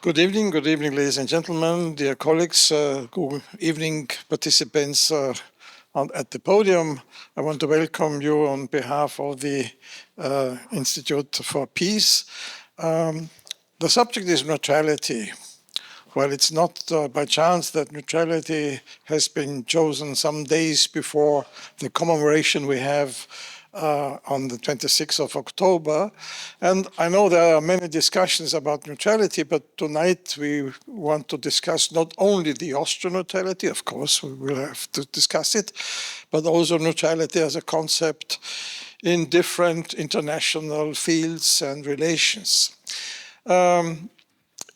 Good evening, ladies and gentlemen, dear colleagues, good evening, participants at the podium. I want to welcome you on behalf of the Institute for Peace. The subject is neutrality. Well, it's not by chance that neutrality has been chosen some days before the commemoration we have on the 26th of October. And I know there are many discussions about neutrality, but tonight we want to discuss not only the Austrian neutrality, of course, we will have to discuss it, but also neutrality as a concept in different international fields and relations.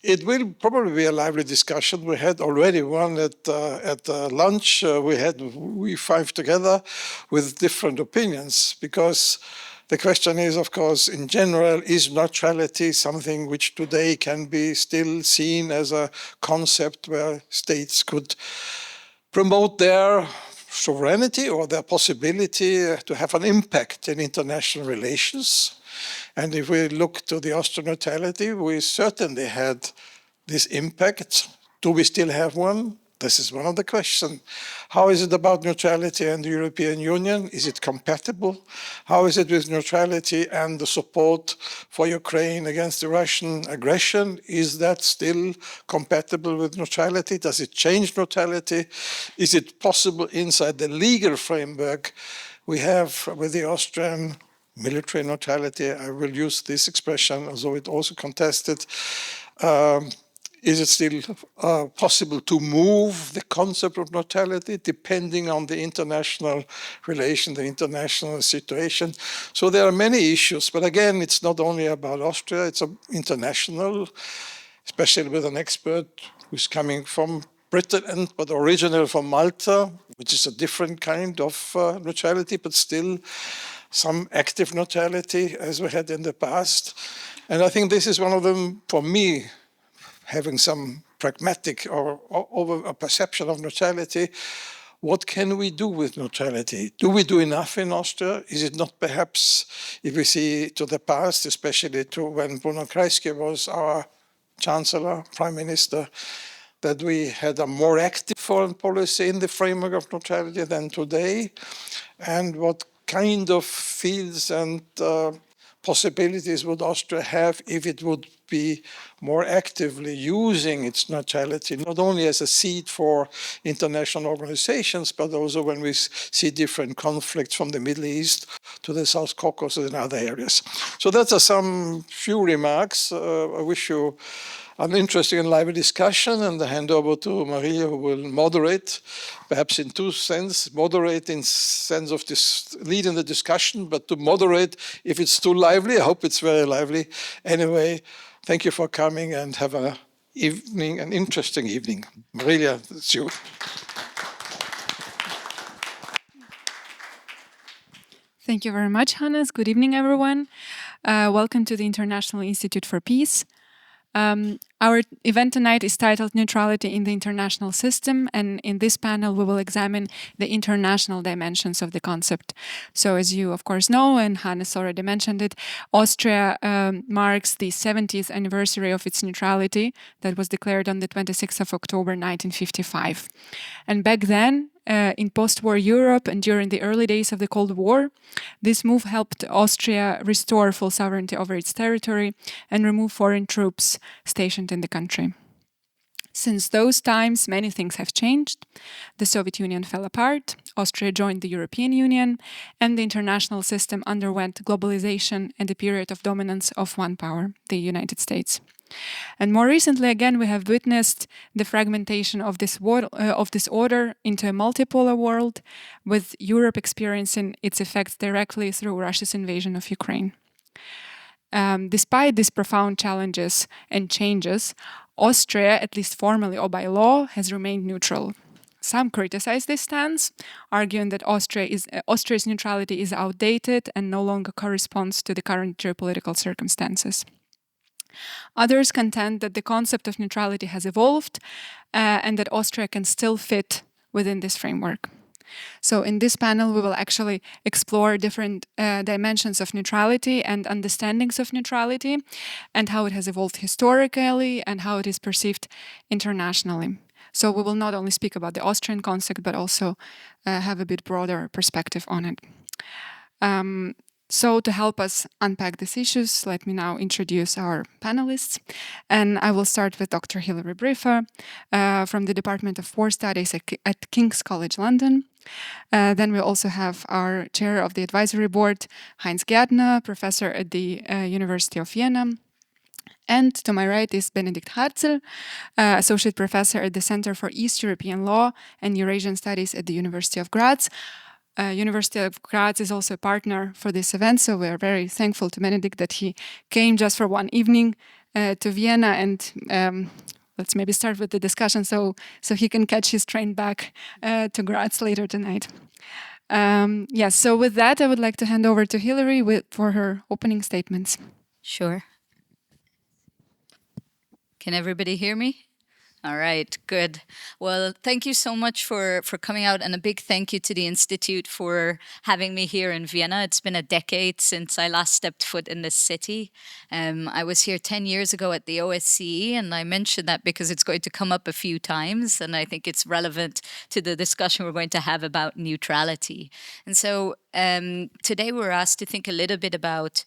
It will probably be a lively discussion. We had already one at lunch. We five together with different opinions, because the question is, of course, in general, is neutrality something which today can be still seen as a concept where states could promote their sovereignty or their possibility to have an impact in international relations? And if we look to the Austrian neutrality, we certainly had this impact. Do we still have one? This is one of the questions. How is it about neutrality and the European Union? Is it compatible? How is it with neutrality and the support for Ukraine against the Russian aggression? Is that still compatible with neutrality? Does it change neutrality? Is it possible inside the legal framework we have with the Austrian military neutrality? I will use this expression, although it also contested. Is it still possible to move the concept of neutrality depending on the international relation, the international situation? So there are many issues, but again, it's not only about Austria, it's international, especially with an expert who's coming from Britain, but originally from Malta, which is a different kind of neutrality, but still some active neutrality as we had in the past. And I think this is one of them, for me, having some pragmatic or over a perception of neutrality. What can we do with neutrality? Do we do enough in Austria? Is it not perhaps, if we see to the past, especially to when Bruno Kreisky was our Chancellor, Prime Minister, that we had a more active foreign policy in the framework of neutrality than today? And what kind of fields and possibilities would Austria have if it would be more actively using its neutrality, not only as a seat for international organizations, but also when we see different conflicts from the Middle East to the South Caucasus and other areas. So that's some few remarks. I wish you an interesting and lively discussion, and I hand over to MARYLIA, who will moderate, perhaps in two senses: moderate in sense of this leading the discussion, but to moderate if it's too lively. I hope it's very lively. Anyway, thank you for coming and have an interesting evening. MARYLIA, it's you. Thank you very much, Hannes. Good evening, everyone. Welcome to the International Institute for Peace. Our event tonight is titled Neutrality in the International System, and in this panel we will examine the international dimensions of the concept. So as you of course know, and Hannes already mentioned it, Austria marks the 70th anniversary of its neutrality that was declared on the 26th of October 1955. And back then, in post-war Europe and during the early days of the Cold War, this move helped Austria restore full sovereignty over its territory and remove foreign troops stationed in the country. Since those times, many things have changed. The Soviet Union fell apart, Austria joined the European Union, and the international system underwent globalization and a period of dominance of one power, the United States. And more recently, again, we have witnessed the fragmentation of this order into a multipolar world, with Europe experiencing its effects directly through Russia's invasion of Ukraine. Despite these profound challenges and changes, Austria, at least formally or by law, has remained neutral. Some criticize this stance, arguing that Austria's neutrality is outdated and no longer corresponds to the current geopolitical circumstances. Others contend that the concept of neutrality has evolved and that Austria can still fit within this framework. So in this panel, we will actually explore different dimensions of neutrality and understandings of neutrality and how it has evolved historically and how it is perceived internationally. So we will not only speak about the Austrian concept, but also have a bit broader perspective on it. So to help us unpack these issues, let me now introduce our panelists. And I will start with Dr. Hilary BRIFFA from the Department of War Studies at King's College London. Then we also have our chair of the advisory board, HEINZ GÄRTNER, professor at the University of Vienna. And to my right is BENEDIKT HARZL, associate professor at the Center for East European Law and Eurasian Studies at the University of Graz. University of Graz is also a partner for this event, so we are very thankful to BENEDIKT that he came just for one evening to Vienna, and let's maybe start with the discussion so he can catch his train back to Graz later tonight. Yes, so with that, I would like to hand over to Hilary for her opening statements. Sure. Can everybody hear me? All right, good. Well, thank you so much for coming out, and a big thank you to the Institute for having me here in Vienna. It's been a decade since I last stepped foot in this city. I was here 10 years ago at the OSCE, and I mentioned that because it's going to come up a few times, and I think it's relevant to the discussion we're going to have about neutrality. And so today we're asked to think a little bit about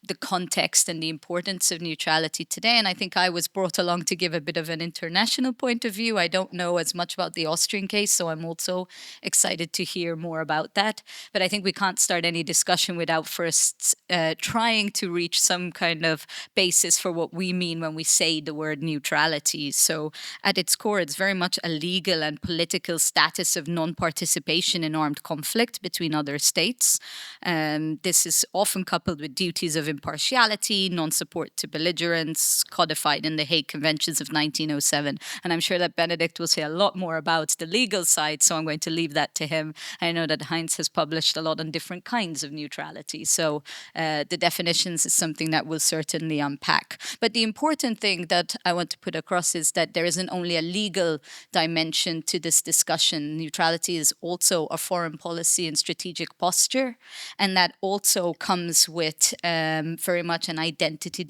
the context and the importance of neutrality today. And I think I was brought along to give a bit of an international point of view. I don't know as much about the Austrian case, so I'm also excited to hear more about that. But I think we can't start any discussion without first trying to reach some kind of basis for what we mean when we say the word neutrality. So at its core, it's very much a legal and political status of non-participation in armed conflict between other states. This is often coupled with duties of impartiality, non-support to belligerents, codified in the Hague Conventions of 1907. And I'm sure that BENEDIKT will say a lot more about the legal side, so I'm going to leave that to him. I know that HEINZ has published a lot on different kinds of neutrality, so the definitions is something that we'll certainly unpack. But the important thing that I want to put across is that there isn't only a legal dimension to this discussion. Neutrality is also a foreign policy and strategic posture, and that also comes with very much an identity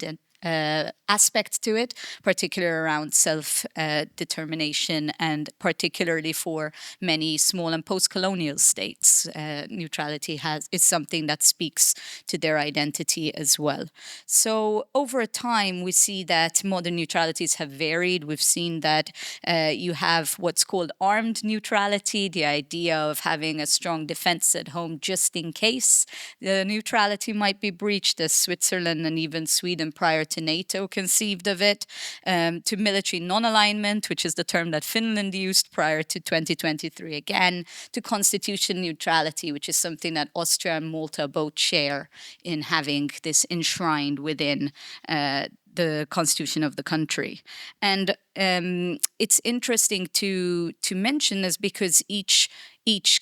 aspect to it, particularly around self-determination, and particularly for many small and post-colonial states. Neutrality is something that speaks to their identity as well. So over time, we see that modern neutralities have varied. We've seen that you have what's called armed neutrality, the idea of having a strong defense at home just in case the neutrality might be breached, as Switzerland and even Sweden prior to NATO conceived of it, to military non-alignment, which is the term that Finland used prior to 2023 again, to constitution neutrality, which is something that Austria and Malta both share in having this enshrined within the constitution of the country. And it's interesting to mention this because each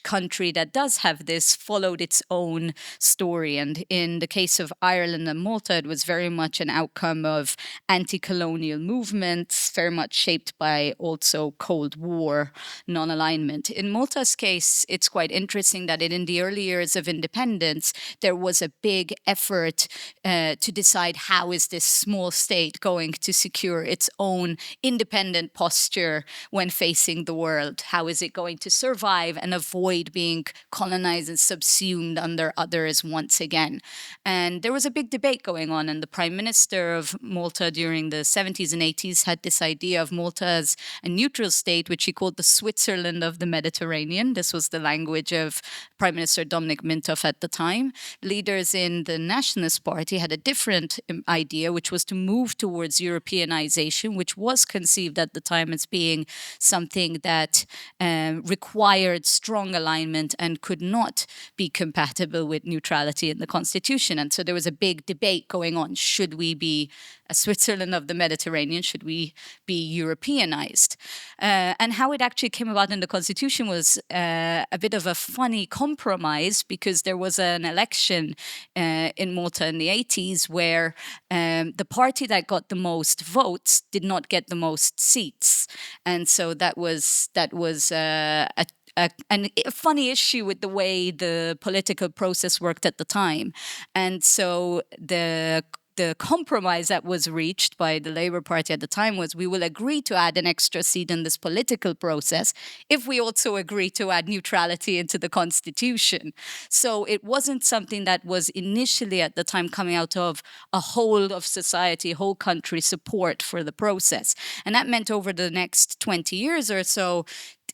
country that does have this followed its own story. And in the case of Ireland and Malta, it was very much an outcome of anti-colonial movements, very much shaped by also Cold War non-alignment. In Malta's case, it's quite interesting that in the early years of independence, there was a big effort to decide how is this small state going to secure its own independent posture when facing the world? How is it going to survive and avoid being colonized and subsumed under others once again? And there was a big debate going on, and the Prime Minister of Malta during the 70s and 80s had this idea of Malta as a neutral state, which he called the Switzerland of the Mediterranean. This was the language of Prime Minister Dominic Mintoff at the time. Leaders in the Nationalist Party had a different idea, which was to move towards Europeanization, which was conceived at the time as being something that required strong alignment and could not be compatible with neutrality in the constitution. And so there was a big debate going on. Should we be a Switzerland of the Mediterranean? Should we be Europeanized? And how it actually came about in the constitution was a bit of a funny compromise, because there was an election in Malta in the 80s where the party that got the most votes did not get the most seats. And so that was a funny issue with the way the political process worked at the time. And so the compromise that was reached by the Labour Party at the time was, we will agree to add an extra seat in this political process if we also agree to add neutrality into the constitution. So it wasn't something that was initially at the time coming out of a whole of society, whole country support for the process. And that meant over the next 20 years or so,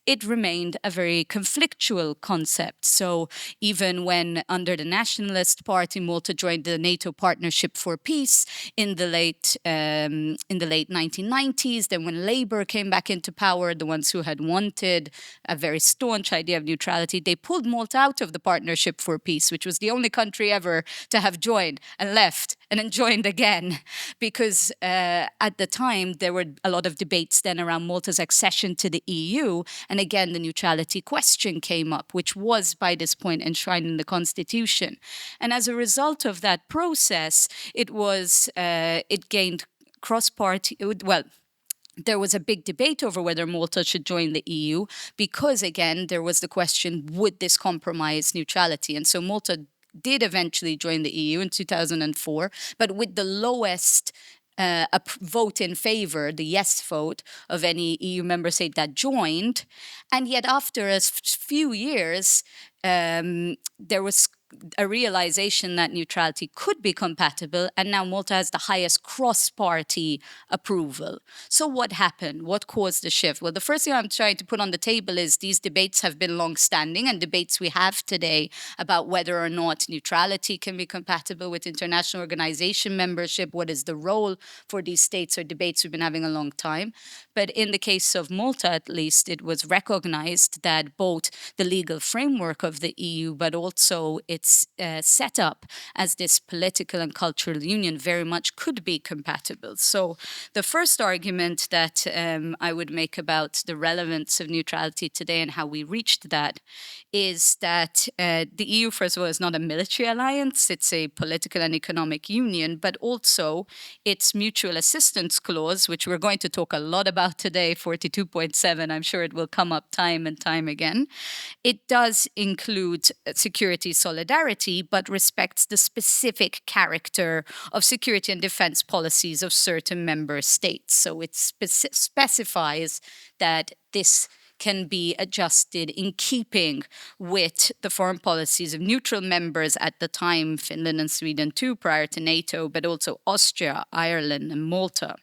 it remained a very conflictual concept. So even when under the Nationalist Party, Malta joined the NATO Partnership for Peace in the late 1990s, then when Labour came back into power, the ones who had wanted a very staunch idea of neutrality, they pulled Malta out of the Partnership for Peace, which was the only country ever to have joined and left and then joined again, because at the time there were a lot of debates then around Malta's accession to the EU. And again, the neutrality question came up, which was by this point enshrined in the constitution. And as a result of that process, it gained cross-party, well, there was a big debate over whether Malta should join the EU because, again, there was the question, would this compromise neutrality? And so Malta did eventually join the EU in 2004, but with the lowest vote in favor, the yes vote, of any EU member state that joined. And yet after a few years, there was a realization that neutrality could be compatible, and now Malta has the highest cross-party approval. So what happened? What caused the shift? Well, the first thing I'm trying to put on the table is these debates have been long-standing, and debates we have today about whether or not neutrality can be compatible with international organization membership, what is the role for these states, are debates we've been having a long time. But in the case of Malta, at least, it was recognized that both the legal framework of the EU, but also its set up as this political and cultural union very much could be compatible. So the first argument that I would make about the relevance of neutrality today and how we reached that is that the EU, first of all, is not a military alliance. It's a political and economic union, but also its mutual assistance clause, which we're going to talk a lot about today, 42.7, I'm sure it will come up time and time again. It does include security solidarity, but respects the specific character of security and defense policies of certain member states. So it specifies that this can be adjusted in keeping with the foreign policies of neutral members at the time, Finland and Sweden too, prior to NATO, but also Austria, Ireland, and Malta.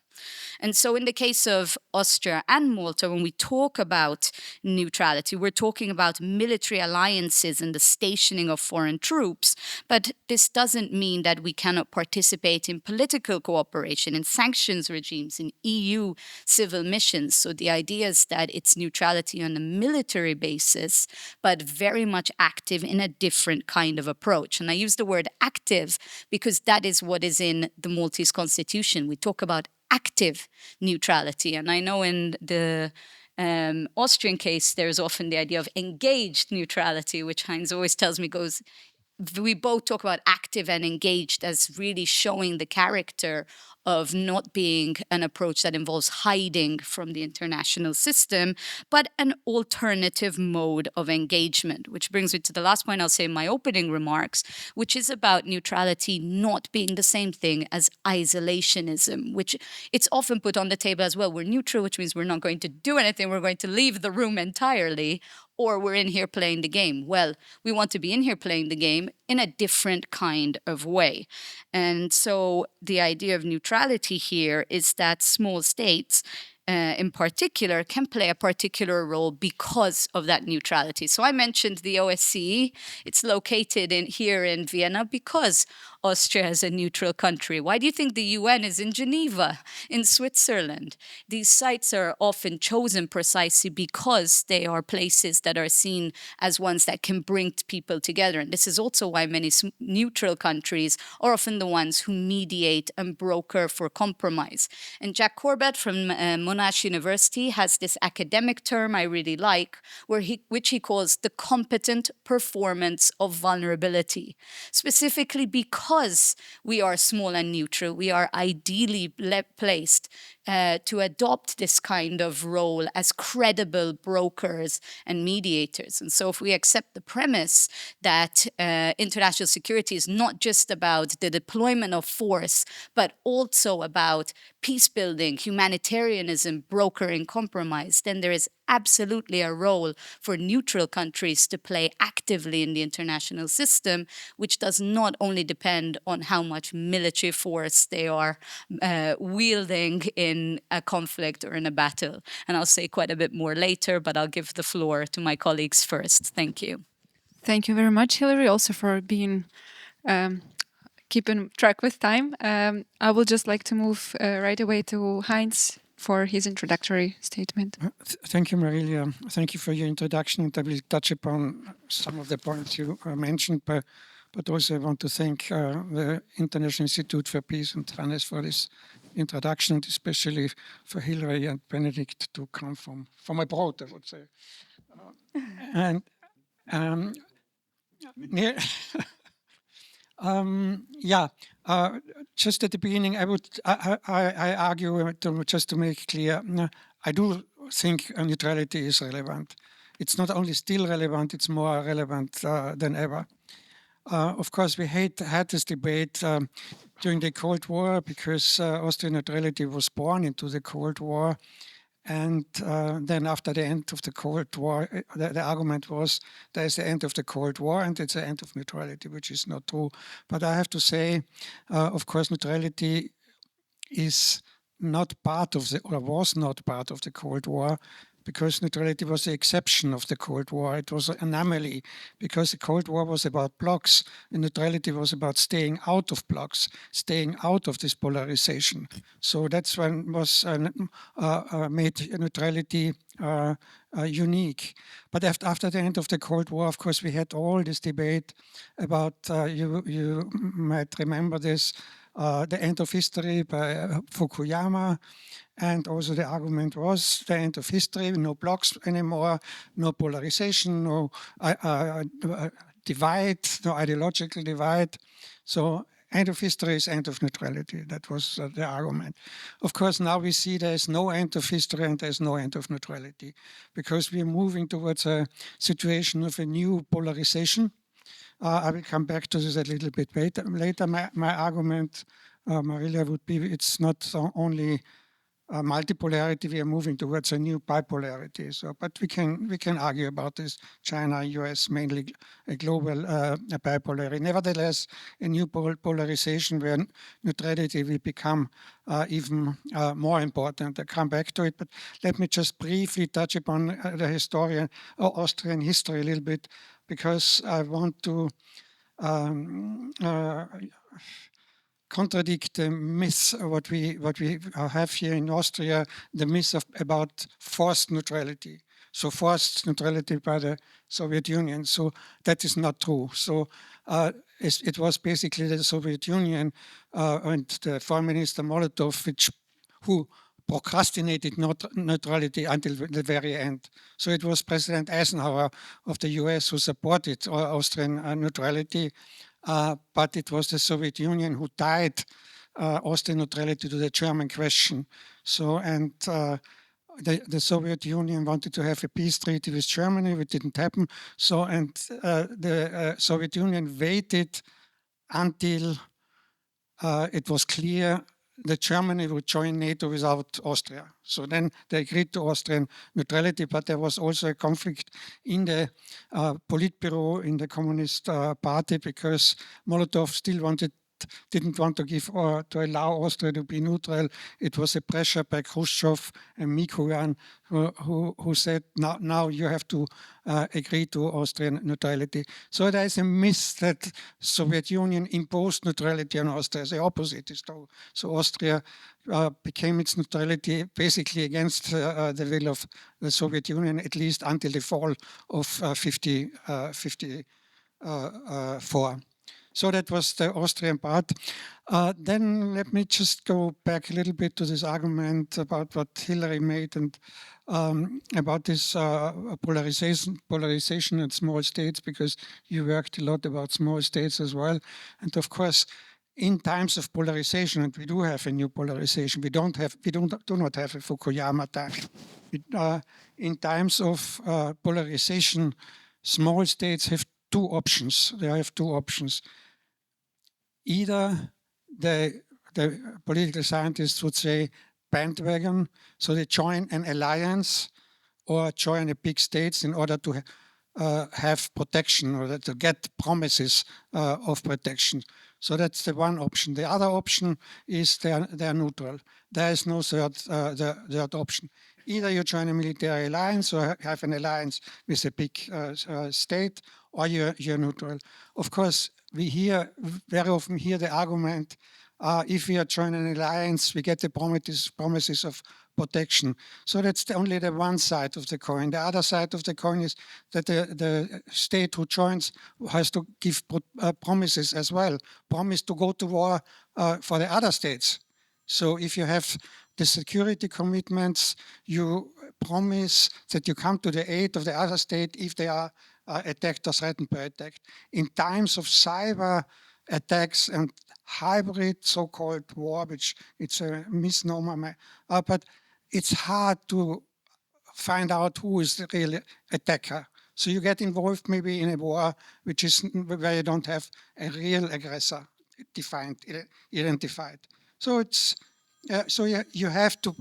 And so in the case of Austria and Malta, when we talk about neutrality, we're talking about military alliances and the stationing of foreign troops. But this doesn't mean that we cannot participate in political cooperation, in sanctions regimes, in EU civil missions. So the idea is that it's neutrality on a military basis, but very much active in a different kind of approach. And I use the word active because that is what is in the Maltese constitution. We talk about active neutrality. And I know in the Austrian case, there's often the idea of engaged neutrality, which HEINZ always tells me goes, we both talk about active and engaged as really showing the character of not being an approach that involves hiding from the international system, but an alternative mode of engagement, which brings me to the last point I'll say in my opening remarks, which is about neutrality not being the same thing as isolationism, which it's often put on the table as well. We're neutral, which means we're not going to do anything. We're going to leave the room entirely, or we're in here playing the game. Well, we want to be in here playing the game in a different kind of way. And so the idea of neutrality here is that small states in particular can play a particular role because of that neutrality. So I mentioned the OSCE. It's located here in Vienna because Austria is a neutral country. Why do you think the UN is in Geneva, in Switzerland? These sites are often chosen precisely because they are places that are seen as ones that can bring people together. And this is also why many neutral countries are often the ones who mediate and broker for compromise. And Jack Corbett from Monash University has this academic term I really like, which he calls the competent performance of vulnerability, specifically because we are small and neutral, we are ideally placed to adopt this kind of role as credible brokers and mediators. And so if we accept the premise that international security is not just about the deployment of force, but also about peace building, humanitarianism, brokering compromise, then there is absolutely a role for neutral countries to play actively in the international system, which does not only depend on how much military force they are wielding in a conflict or in a battle. And I'll say quite a bit more later, but I'll give the floor to my colleagues first. Thank you. Thank you very much, Hilary, also for being keeping track with time. I will just like to move right away to HEINZ for his introductory statement. Thank you, Marylia. Thank you for your introduction. And I will touch upon some of the points you mentioned, but also I want to thank the International Institute for Peace and Hannes for this introduction, and especially for Hilary and Benedikt to come from abroad, I would say. Just at the beginning, I argue just to make clear, I do think neutrality is relevant. It's not only still relevant, it's more relevant than ever. Of course, we had this debate during the Cold War because Austrian neutrality was born into the Cold War. And then after the end of the Cold War, the argument was there is the end of the Cold War and it's the end of neutrality, which is not true. But I have to say, of course, neutrality is not part of the, or was not part of the Cold War, because neutrality was the exception of the Cold War. It was an anomaly because the Cold War was about blocks and neutrality was about staying out of blocks, staying out of this polarization. So that's when was made neutrality unique. But after the end of the Cold War, of course, we had all this debate about, you might remember this, the end of history by Fukuyama. And also the argument was the end of history, no blocks anymore, no polarization, no divide, no ideological divide. So end of history is end of neutrality. That was the argument. Of course, now we see there is no end of history and there is no end of neutrality, because we are moving towards a situation of a new polarization. I will come back to this a little bit later. My argument, Marylia, would be it's not only multipolarity, we are moving towards a new bipolarity. So, but we can argue about this. China, US, mainly a global bipolarity. Nevertheless, a new polarization where neutrality will become even more important. I'll come back to it, but let me just briefly touch upon the historian or Austrian history a little bit, because I want to contradict the myth what we have here in Austria, the myth about forced neutrality. So forced neutrality by the Soviet Union. So that is not true. So it was basically the Soviet Union and the Foreign Minister Molotov who procrastinated neutrality until the very end. So it was President Eisenhower of the US who supported Austrian neutrality. But it was the Soviet Union who tied Austrian neutrality to the German question. So, and the Soviet Union wanted to have a peace treaty with Germany, which didn't happen. So, and the Soviet Union waited until it was clear that Germany would join NATO without Austria. So then they agreed to Austrian neutrality, but there was also a conflict in the Politburo, in the Communist Party, because Molotov still didn't want to give or to allow Austria to be neutral. It was a pressure by Khrushchev and Mikoyan who said, now you have to agree to Austrian neutrality. So there is a myth that Soviet Union imposed neutrality on Austria. The opposite is true. So Austria became its neutrality basically against the will of the Soviet Union, at least until the fall of 1954. So that was the Austrian part. Then let me just go back a little bit to this argument about what Hilary made and about this polarization in small states, because you worked a lot about small states as well. And of course, in times of polarization, and we do have a new polarization, we do not have a Fukuyama time. In times of polarization, small states have two options. They have two options. Either the political scientists would say bandwagon, so they join an alliance or join a big states in order to have protection or to get promises of protection. So that's the one option. The other option is they are neutral. There is no third option. Either you join a military alliance or have an alliance with a big state, or you're neutral. Of course, we very often hear the argument, if we are joining an alliance, we get the promises of protection. So that's only the one side of the coin. The other side of the coin is that the state who joins has to give promises as well. Promise to go to war for the other states. So if you have the security commitments, you promise that you come to the aid of the other state if they are attacked or threatened by attack. In times of cyber attacks and hybrid so-called war, which it's a misnomer, but it's hard to find out who is the real attacker. So you get involved maybe in a war which is where you don't have a real aggressor identified. So it's so you have to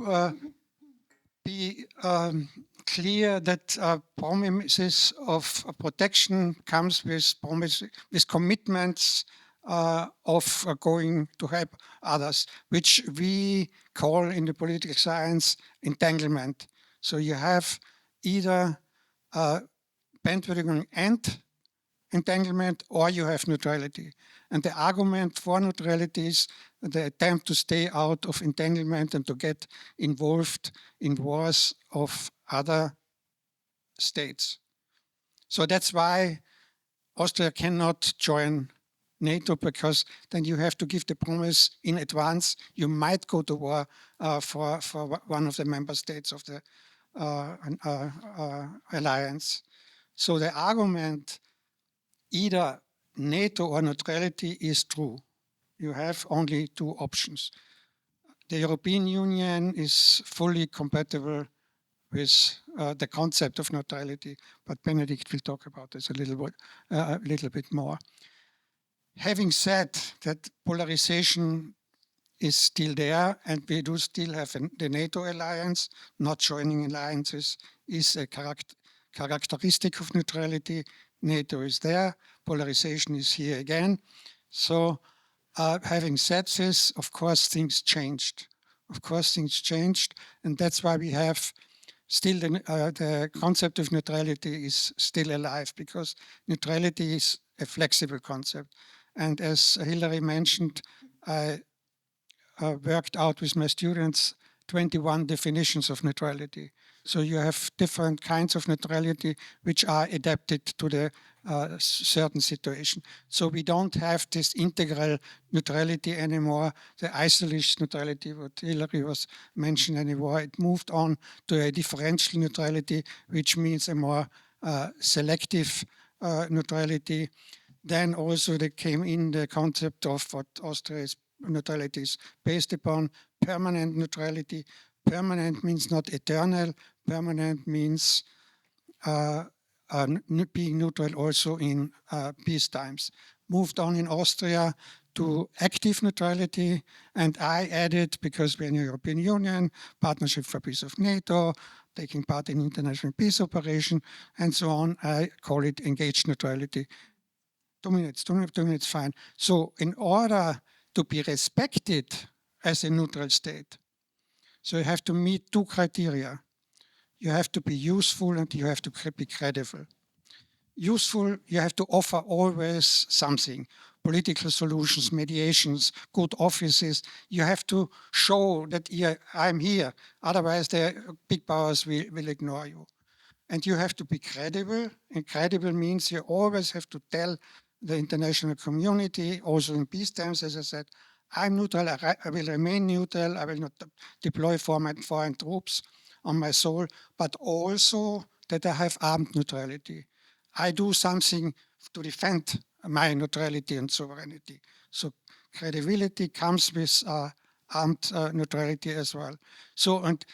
be clear that promises of protection comes with commitments of going to help others, which we call in the political science entanglement. So you have either bandwagon and entanglement, or you have neutrality. And the argument for neutrality is the attempt to stay out of entanglement and to get involved in wars of other states. So that's why Austria cannot join NATO, because then you have to give the promise in advance you might go to war for one of the member states of the alliance. So the argument either NATO or neutrality is true. You have only two options. The European Union is fully compatible with the concept of neutrality, but Benedikt will talk about this a little bit more. Having said that, polarization is still there, and we do still have the NATO alliance. Not joining alliances is a characteristic of neutrality. NATO is there, polarization is here again. So having said this, of course things changed. And that's why we have still the concept of neutrality is still alive, because neutrality is a flexible concept. And as Hilary mentioned, I worked out with my students 21 definitions of neutrality. So you have different kinds of neutrality which are adapted to the certain situation. So we don't have this integral neutrality anymore, the isolation neutrality, what Hilary was mentioning anymore. It moved on to a differential neutrality, which means a more selective neutrality. Then also there came in the concept of what Austria's neutrality is based upon, permanent neutrality. Permanent means not eternal. Permanent means being neutral also in peace times. Moved on in Austria to active neutrality, and I added, because we're in the European Union, Partnership for Peace of NATO, taking part in international peace operation, and so on, I call it engaged neutrality. 2 minutes, fine. So in order to be respected as a neutral state, so you have to meet two criteria. You have to be useful and you have to be credible. Useful, you have to offer always something. Political solutions, mediations, good offices. You have to show that I'm here. Otherwise, the big powers will ignore you. And you have to be credible. And credible means you always have to tell the international community, also in peace times, as I said, I'm neutral, I will remain neutral, I will not deploy foreign troops on my soil, but also that I have armed neutrality. I do something to defend my neutrality and sovereignty. So credibility comes with armed neutrality as well. So, and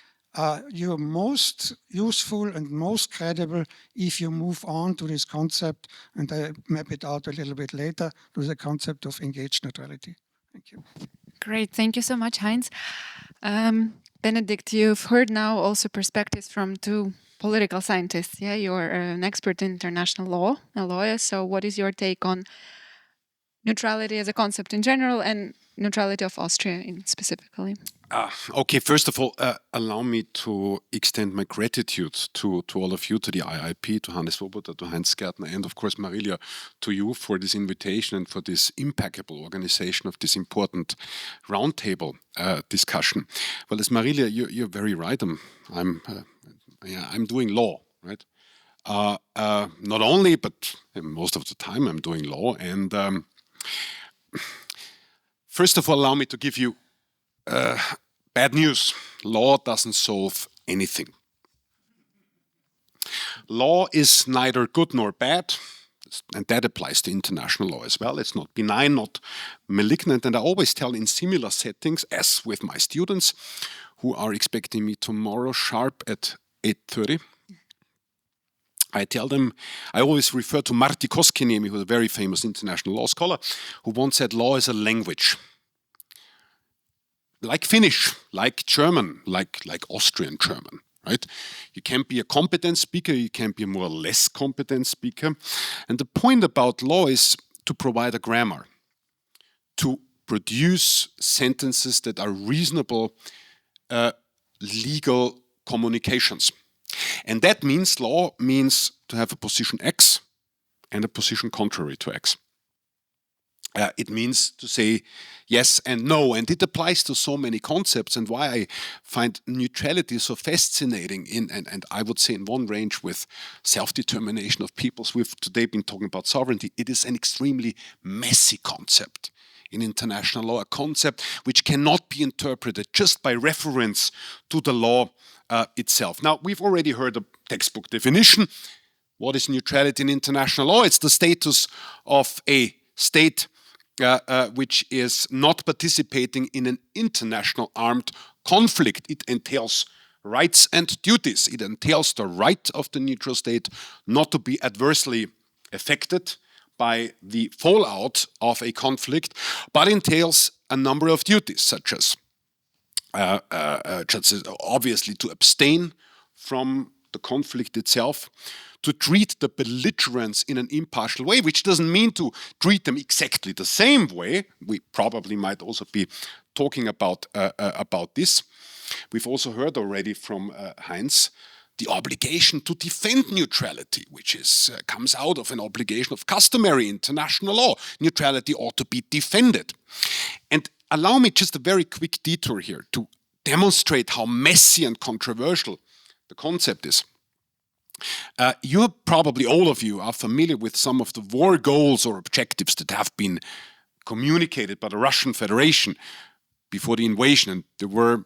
you're most useful and most credible if you move on to this concept, and I map it out a little bit later, to the concept of engaged neutrality. Thank you. Great, thank you so much, Heinz. Benedikt, you've heard now also perspectives from two political scientists. Yeah, you're an expert in international law, a lawyer. So what is your take on neutrality as a concept in general and neutrality of Austria in specifically? Okay, first of all, allow me to extend my gratitude to all of you, to the IIP, to Hannes Swoboda, to Heinz Gärtner, and of course, Marylia, to you for this invitation and for this impeccable organization of this important roundtable discussion. Well, as Marylia, you're very right. I'm doing law, right? Not only, but most of the time I'm doing law. And first of all, allow me to give you bad news. Law doesn't solve anything. Law is neither good nor bad, and that applies to international law as well. It's not benign, not malignant, and I always tell in similar settings, as with my students, who are expecting me tomorrow sharp at 8:30. I tell them, I always refer to Martti Koskiniemi, who's a very famous international law scholar, who once said law is a language. Like Finnish, like German, like Austrian German, right? You can be a competent speaker, you can be a more or less competent speaker. And the point about law is to provide a grammar, to produce sentences that are reasonable legal communications. And that means law means to have a position X and a position contrary to X. It means to say yes and no, and it applies to so many concepts, and why I find neutrality so fascinating and I would say in one range with self-determination of peoples. We've today been talking about sovereignty. It is an extremely messy concept in international law, a concept which cannot be interpreted just by reference to the law itself. Now, we've already heard a textbook definition. What is neutrality in international law? It's the status of a state which is not participating in an international armed conflict. It entails rights and duties. It entails the right of the neutral state not to be adversely affected by the fallout of a conflict, but entails a number of duties, such as obviously to abstain from the conflict itself, to treat the belligerents in an impartial way, which doesn't mean to treat them exactly the same way. We probably might also be talking about this. We've also heard already from Heinz the obligation to defend neutrality, which comes out of an obligation of customary international law. Neutrality ought to be defended. And allow me just a very quick detour here to demonstrate how messy and controversial the concept is. You probably, all of you, are familiar with some of the war goals or objectives that have been communicated by the Russian Federation before the invasion. And there were,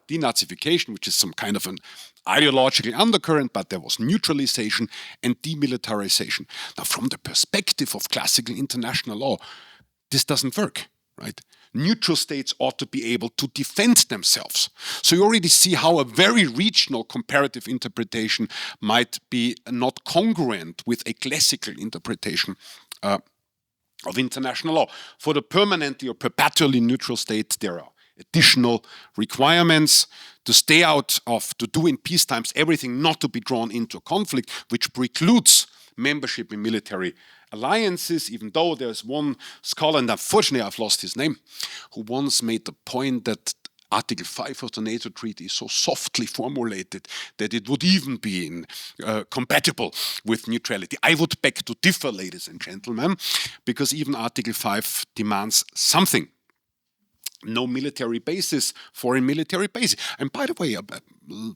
denazification, which is some kind of an ideological undercurrent, but there was neutralization and demilitarization. Now, from the perspective of classical international law, this doesn't work, right? Neutral states ought to be able to defend themselves. So you already see how a very regional comparative interpretation might be not congruent with a classical interpretation of international law. For the permanently or perpetually neutral state, there are additional requirements to stay out of, to do in peace times everything not to be drawn into a conflict, which precludes membership in military alliances, even though there's one scholar, and unfortunately I've lost his name, who once made the point that Article 5 of the NATO Treaty is so softly formulated that it would even be compatible with neutrality. I would beg to differ, ladies and gentlemen, because even Article 5 demands something. No military bases, foreign military bases. And by the way, a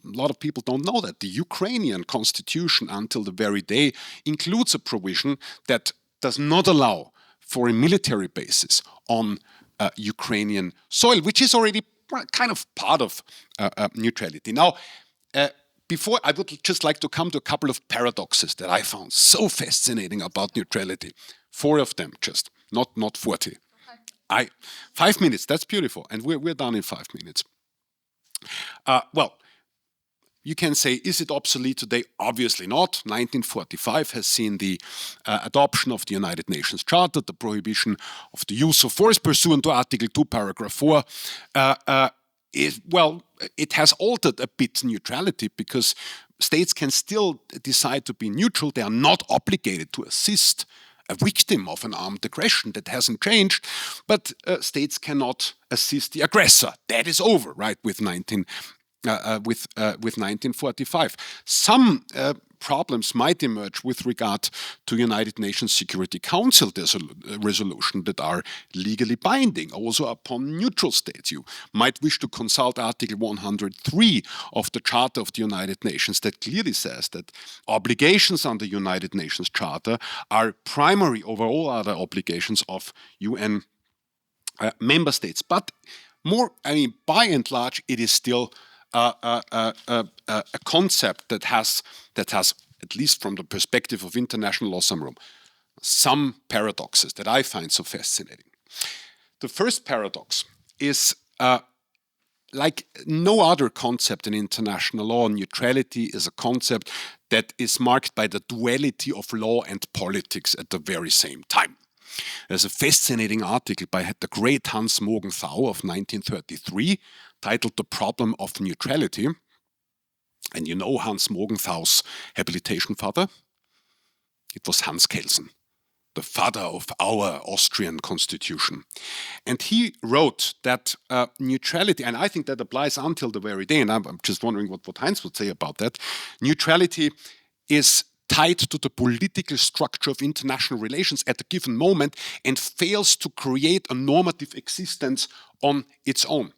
lot of people don't know that the Ukrainian constitution until the very day includes a provision that does not allow foreign military bases on Ukrainian soil, which is already kind of part of neutrality. Now, before, I would just like to come to a couple of paradoxes that I found so fascinating about neutrality. 4 of them, just not 40. 5 minutes. That's beautiful, and we're done in 5 minutes. Well, you can say, is it obsolete today? Obviously not. 1945 has seen the adoption of the United Nations Charter, the prohibition of the use of force pursuant to Article 2, Paragraph 4. It has altered a bit neutrality because states can still decide to be neutral. They are not obligated to assist a victim of an armed aggression. That hasn't changed, but states cannot assist the aggressor. That is over, right, with 1945. Some problems might emerge with regard to United Nations Security Council resolution that are legally binding, also upon neutral states. You might wish to consult Article 103 of the Charter of the United Nations that clearly says that obligations under United Nations Charter are primary over all other obligations of UN member states. But by and large, it is still a concept that has, at least from the perspective of international law, some paradoxes that I find so fascinating. The first paradox is like no other concept in international law, neutrality is a concept that is marked by the duality of law and politics at the very same time. There's a fascinating article by the great Hans Morgenthau of 1933 titled The Problem of Neutrality. And you know Hans Morgenthau's habilitation father? It was Hans Kelsen, the father of our Austrian constitution. And he wrote that neutrality, and I think that applies until the very day, and I'm just wondering what HEINZ would say about that. Neutrality is tied to the political structure of international relations at a given moment and fails to create a normative existence on its own.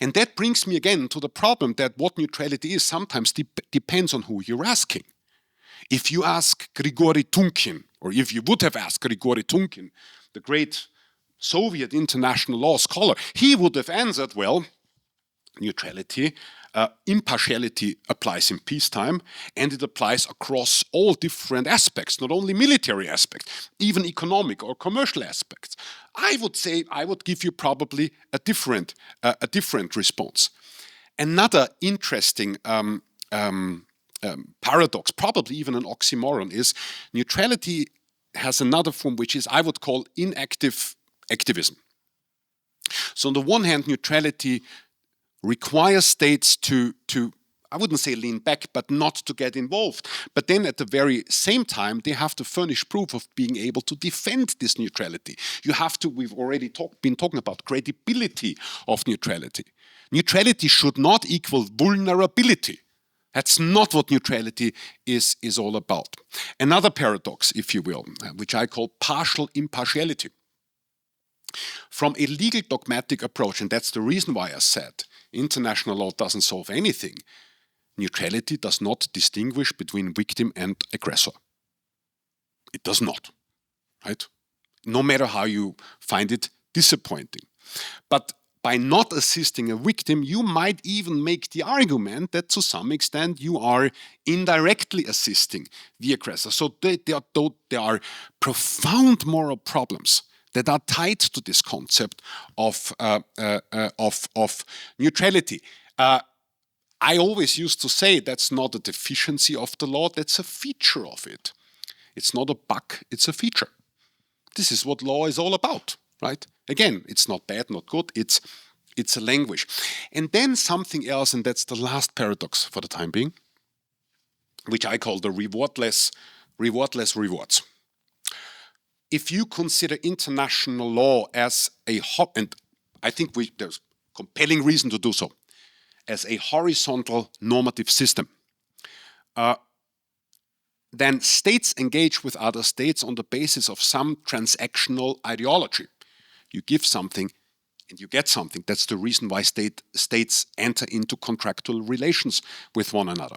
And that brings me again to the problem that what neutrality is sometimes depends on who you're asking. If you ask Grigory Tunkin, or if you would have asked Grigory Tunkin, the great Soviet international law scholar, he would have answered, well, neutrality, impartiality applies in peacetime, and it applies across all different aspects, not only military aspects, even economic or commercial aspects. I would say I would give you probably a different response. Another interesting paradox, probably even an oxymoron, is neutrality has another form which is I would call inactive activism. So on the one hand, neutrality requires states to, I wouldn't say lean back, but not to get involved. But then at the very same time, they have to furnish proof of being able to defend this neutrality. You have to, we've already been talking about credibility of neutrality. Neutrality should not equal vulnerability. That's not what neutrality is all about. Another paradox, if you will, which I call partial impartiality. From a legal dogmatic approach, and that's the reason why I said international law doesn't solve anything, neutrality does not distinguish between victim and aggressor. It does not, right? No matter how you find it disappointing. But by not assisting a victim, you might even make the argument that to some extent you are indirectly assisting the aggressor. So there are profound moral problems that are tied to this concept of neutrality. I always used to say that's not a deficiency of the law, that's a feature of it. It's not a bug, it's a feature. This is what law is all about, right? Again, it's not bad, not good, it's a language. And then something else, and that's the last paradox for the time being, which I call the rewardless rewards. If you consider international law as and I think there's compelling reason to do so, as a horizontal normative system, then states engage with other states on the basis of some transactional ideology. You give something and you get something. That's the reason why states enter into contractual relations with one another.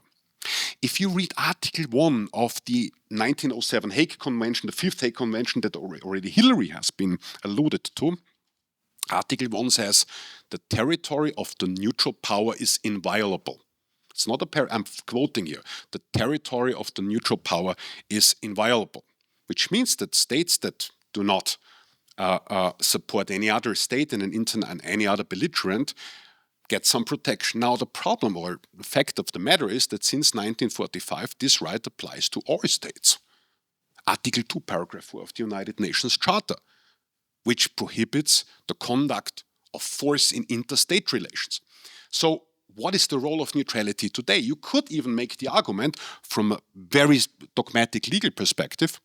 If you read Article 1 of the 1907 Hague Convention, the fifth Hague Convention that already Hillary has been alluded to, Article 1 says the territory of the neutral power is inviolable. It's not I'm quoting here. The territory of the neutral power is inviolable, which means that states that do not support any other state and any other belligerent get some protection. Now, the problem or the fact of the matter is that since 1945, this right applies to all states. Article 2, paragraph 4 of the United Nations Charter, which prohibits the conduct of force in interstate relations. So, what is the role of neutrality today? You could even make the argument from a very dogmatic legal perspective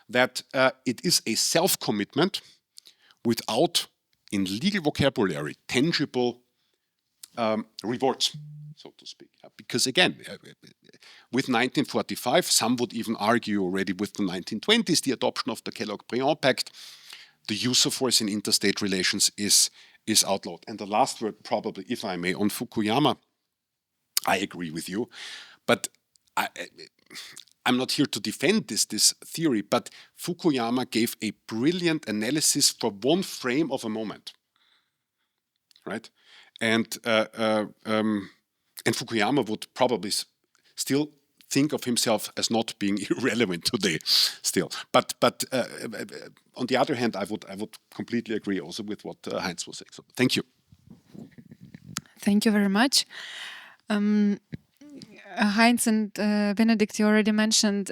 that it is a self-commitment without, in legal vocabulary, tangible rewards, so to speak. Because again, with 1945, some would even argue already with the 1920s, the adoption of the Kellogg-Briand Pact, the use of force in interstate relations is outlawed. And the last word, probably, if I may, on Fukuyama, I agree with you, but I'm not here to defend this theory, but Fukuyama gave a brilliant analysis for one frame of a moment, right? And Fukuyama would probably still think of himself as not being irrelevant today, still. But on the other hand, I would completely agree also with what HEINZ was saying. So thank you. Thank you very much. HEINZ and Benedikt, you already mentioned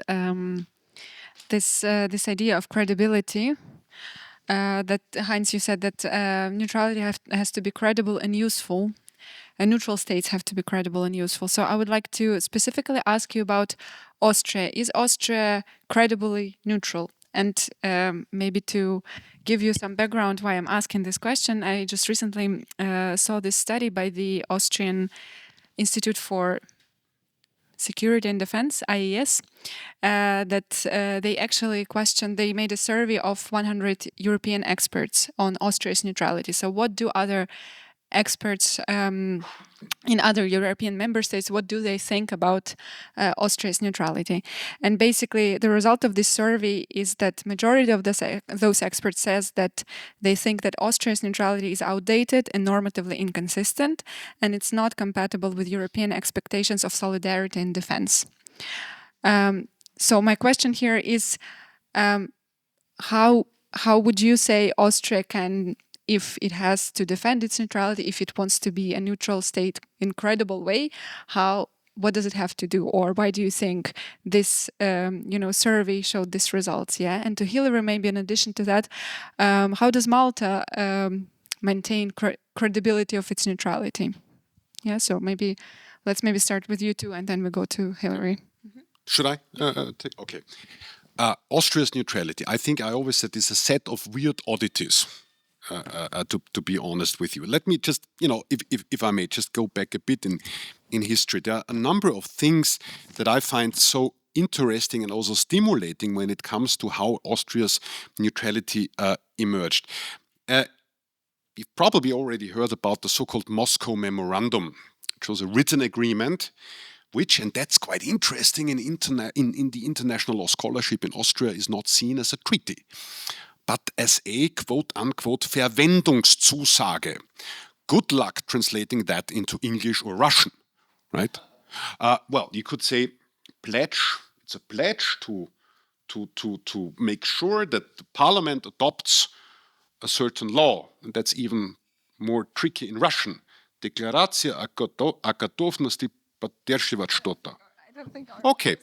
this idea of credibility. That HEINZ, you said that neutrality has to be credible and useful, and neutral states have to be credible and useful. So I would like to specifically ask you about Austria. Is Austria credibly neutral? And maybe to give you some background why I'm asking this question, I just recently saw this study by the Austrian Institute for Security and Defense, IES, that they actually they made a survey of 100 European experts on Austria's neutrality. So what do other experts in other European member states, what do they think about Austria's neutrality? And basically the result of this survey is that majority of those experts says that they think that Austria's neutrality is outdated and normatively inconsistent, and it's not compatible with European expectations of solidarity and defense. So my question here is, how would you say Austria can, if it has to defend its neutrality, if it wants to be a neutral state in credible way, what does it have to do? Or why do you think this survey showed these results? Yeah, and to Hillary, maybe in addition to that, how does Malta maintain credibility of its neutrality? Yeah, so let's start with you two, and then we go to Hillary. Should I take? Okay. Austria's neutrality, I think I always said, is a set of weird oddities. To be honest with you, let me just, if I may, just go back a bit in history. There are a number of things that I find so interesting and also stimulating when it comes to how Austria's neutrality emerged. You've probably already heard about the so-called Moscow Memorandum, which was a written agreement, which, and that's quite interesting in the international law scholarship in Austria, is not seen as a treaty, but as a quote-unquote Verwendungszusage. Good luck translating that into English or Russian, right? Well, you could say pledge. It's a pledge to make sure that the parliament adopts a certain law, and that's even more tricky in Russian. Deklaracja o gotowości podtrzymywać штата. Okay,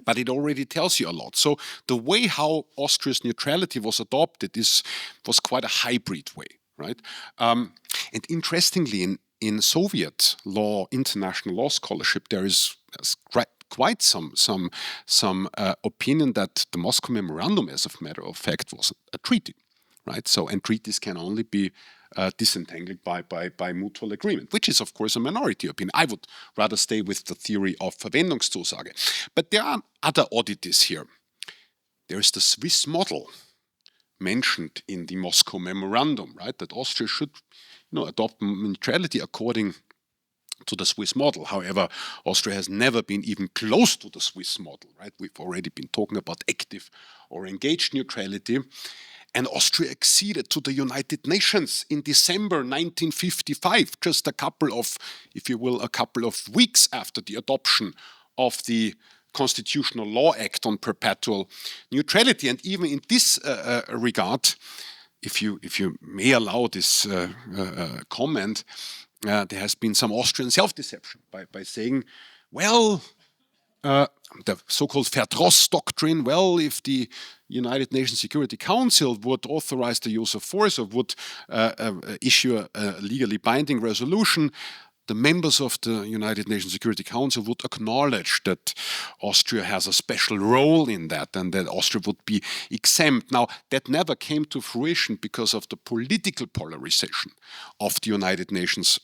but it already tells you a lot. So the way how Austria's neutrality was adopted was quite a hybrid way, right? And interestingly, in Soviet law, international law scholarship, there is quite some opinion that the Moscow Memorandum, as a matter of fact, was a treaty, right? So, and treaties can only be disentangled by mutual agreement, which is, of course, a minority opinion. I would rather stay with the theory of Verwendungszusage. But there are other oddities here. There is the Swiss model mentioned in the Moscow Memorandum, right? That Austria should, adopt neutrality according to the Swiss model. However, Austria has never been even close to the Swiss model, right? We've already been talking about active or engaged neutrality. And Austria acceded to the United Nations in December 1955, just a couple of, if you will, a couple of weeks after the adoption of the Constitutional Law Act on perpetual neutrality. And even in this regard, if you may allow this comment, there has been some Austrian self-deception by saying, well, the so-called Verdross doctrine, well, if the United Nations Security Council would authorize the use of force or would issue a legally binding resolution, the members of the United Nations Security Council would acknowledge that Austria has a special role in that and that Austria would be exempt. Now, that never came to fruition because of the political polarization of the United Nations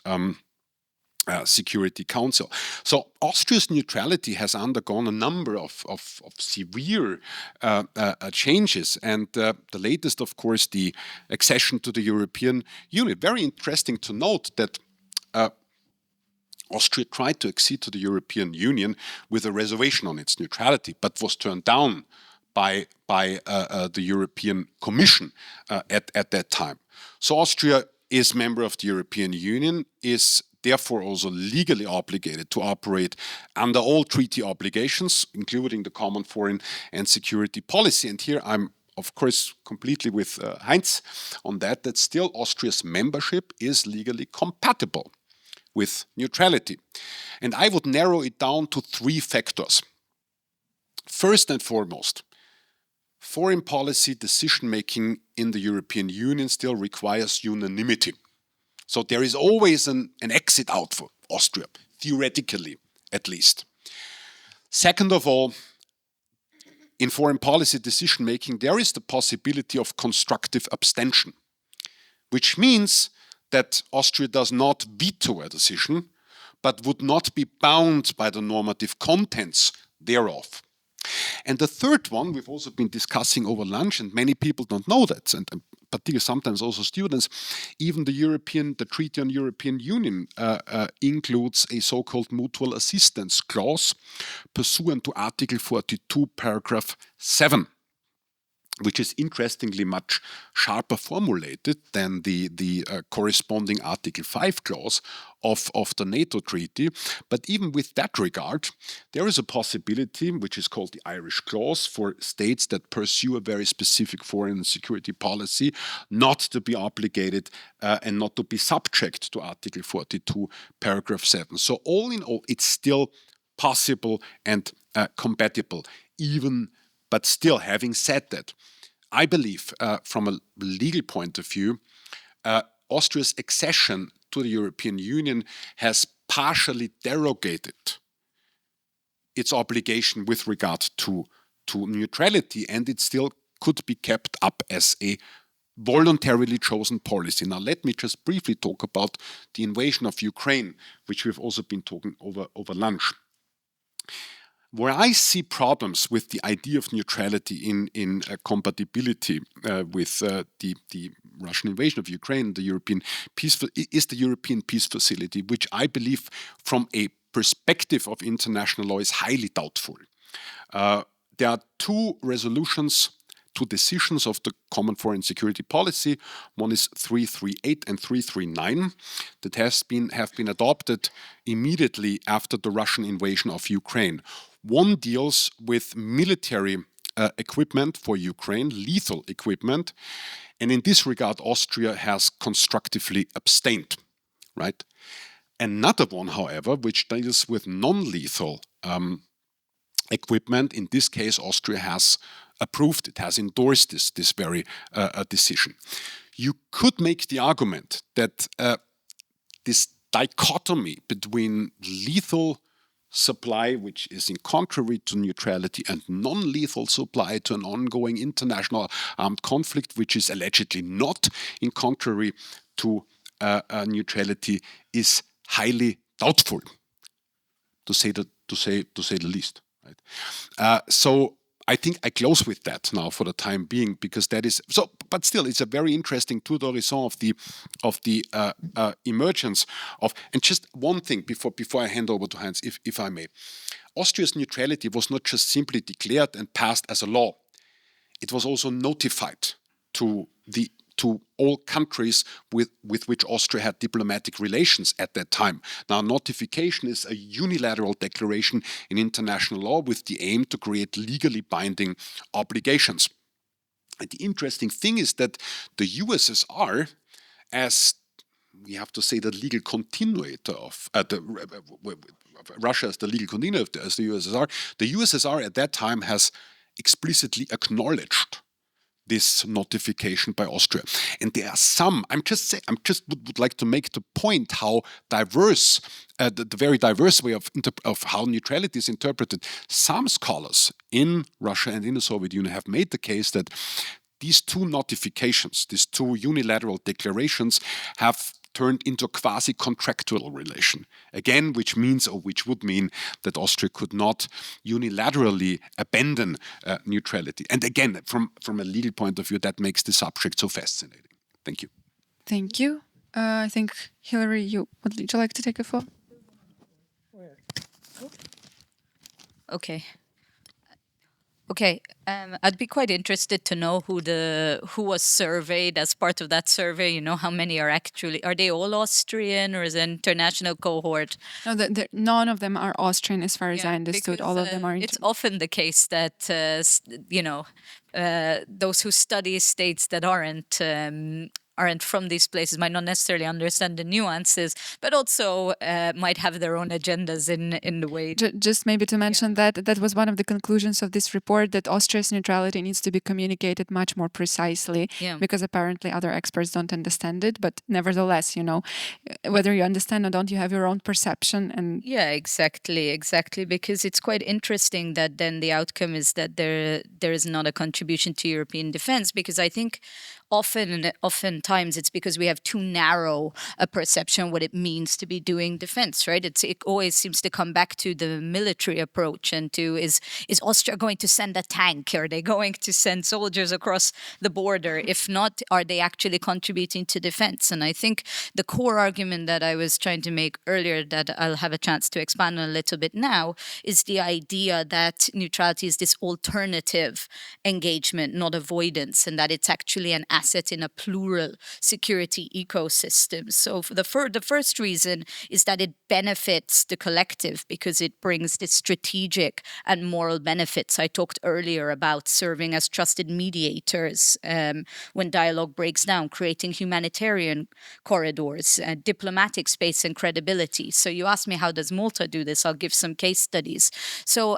Security Council. So Austria's neutrality has undergone a number of severe changes, and the latest, of course, the accession to the European Union. Very interesting to note that Austria tried to accede to the European Union with a reservation on its neutrality, but was turned down by the European Commission at that time. So Austria is member of the European Union, is therefore also legally obligated to operate under all treaty obligations, including the common foreign and security policy. And here I'm, of course, completely with HEINZ on that still Austria's membership is legally compatible with neutrality. And I would narrow it down to three factors. First and foremost, foreign policy decision-making in the European Union still requires unanimity. So there is always an exit out for Austria, theoretically at least. Second of all, in foreign policy decision-making, there is the possibility of constructive abstention, which means that Austria does not veto a decision, but would not be bound by the normative contents thereof. And the third one, we've also been discussing over lunch, and many people don't know that, and particularly sometimes also students, even the Treaty on European Union includes a so-called mutual assistance clause pursuant to Article 42, paragraph 7. Which is interestingly much sharper formulated than the corresponding Article 5 clause of the NATO treaty. But even with that regard, there is a possibility, which is called the Irish clause, for states that pursue a very specific foreign and security policy not to be obligated and not to be subject to Article 42, paragraph 7. So all in all, it's still possible and compatible, but still, having said that, I believe from a legal point of view, Austria's accession to the European Union has partially derogated its obligation with regard to neutrality, and it still could be kept up as a voluntarily chosen policy. Now, let me just briefly talk about the invasion of Ukraine, which we've also been talking over lunch. Where I see problems with the idea of neutrality in compatibility with the Russian invasion of Ukraine, the European peace facility, which I believe from a perspective of international law is highly doubtful. There are two decisions of the Common Foreign Security Policy. One is 338 and 339 that have been adopted immediately after the Russian invasion of Ukraine. One deals with military equipment for Ukraine, lethal equipment, and in this regard, Austria has constructively abstained, right? Another one, however, which deals with non-lethal equipment, in this case, Austria has approved, it has endorsed this very decision. You could make the argument that this dichotomy between lethal supply, which is in contrary to neutrality, and non-lethal supply to an ongoing international armed conflict, which is allegedly not in contrary to neutrality, is highly doubtful, to say the least. Right? So I think I close with that now for the time being, because that is so. But still, it's a very interesting tour d'horizon of the emergence of. And just one thing before I hand over to HEINZ, if I may, Austria's neutrality was not just simply declared and passed as a law; it was also notified to all countries with which Austria had diplomatic relations at that time. Now, notification is a unilateral declaration in international law with the aim to create legally binding obligations. And the interesting thing is that the USSR, as we have to say the legal continuator of Russia as the legal continuator as the USSR at that time has explicitly acknowledged this notification by Austria. And there are some, would like to make the point how diverse, the very diverse way of how neutrality is interpreted. Some scholars in Russia and in the Soviet Union have made the case that these two notifications, these two unilateral declarations, have turned into a quasi-contractual relation. Again, which would mean that Austria could not unilaterally abandon neutrality. And again, from a legal point of view, that makes the subject so fascinating. Thank you. Thank you. I think, Hillary, would you like to take the floor? Okay. Okay, I'd be quite interested to know who was surveyed as part of that survey. You know, how many are they all Austrian, or is it an international cohort? No, none of them are Austrian, as far as I understood. Because, all of them are. It's often the case that those who study states that aren't from these places might not necessarily understand the nuances, but also might have their own agendas in the way. Just maybe to mention that was one of the conclusions of this report, that Austria's neutrality needs to be communicated much more precisely, because apparently other experts don't understand it. But nevertheless, whether you understand or don't, you have your own perception. And yeah, exactly, because it's quite interesting that then the outcome is that there is not a contribution to European defense, because I think oftentimes it's because we have too narrow a perception of what it means to be doing defense, right? It always seems to come back to the military approach and to is Austria going to send a tank? Are they going to send soldiers across the border? If not, are they actually contributing to defense? And I think the core argument that I was trying to make earlier, that I'll have a chance to expand on a little bit now, is the idea that neutrality is this alternative engagement, not avoidance, and that it's actually an asset in a plural security ecosystem. So the first reason is that it benefits the collective because it brings the strategic and moral benefits. I talked earlier about serving as trusted mediators when dialogue breaks down, creating humanitarian corridors, diplomatic space and credibility. So you asked me, how does Malta do this? I'll give some case studies. So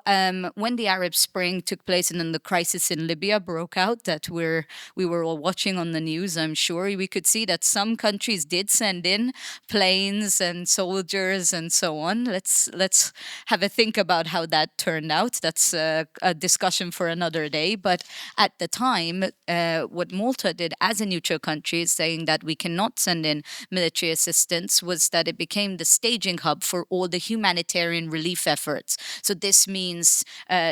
when the Arab Spring took place and then the crisis in Libya broke out that we were all watching on the news, I'm sure we could see that some countries did send in planes and soldiers and so on. Let's have a think about how that turned out. That's a discussion for another day. But at the time, what Malta did as a neutral country, saying that we cannot send in military assistance, was that it became the staging hub for all the humanitarian relief efforts. So this means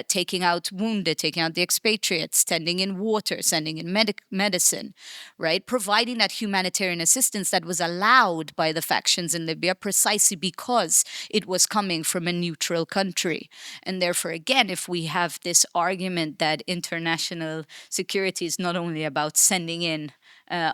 taking out wounded, taking out the expatriates, sending in water, sending in medicine, right? Providing that humanitarian assistance that was allowed by the factions in Libya precisely because it was coming from a neutral country. And therefore, again, if we have this argument that international security is not only about sending in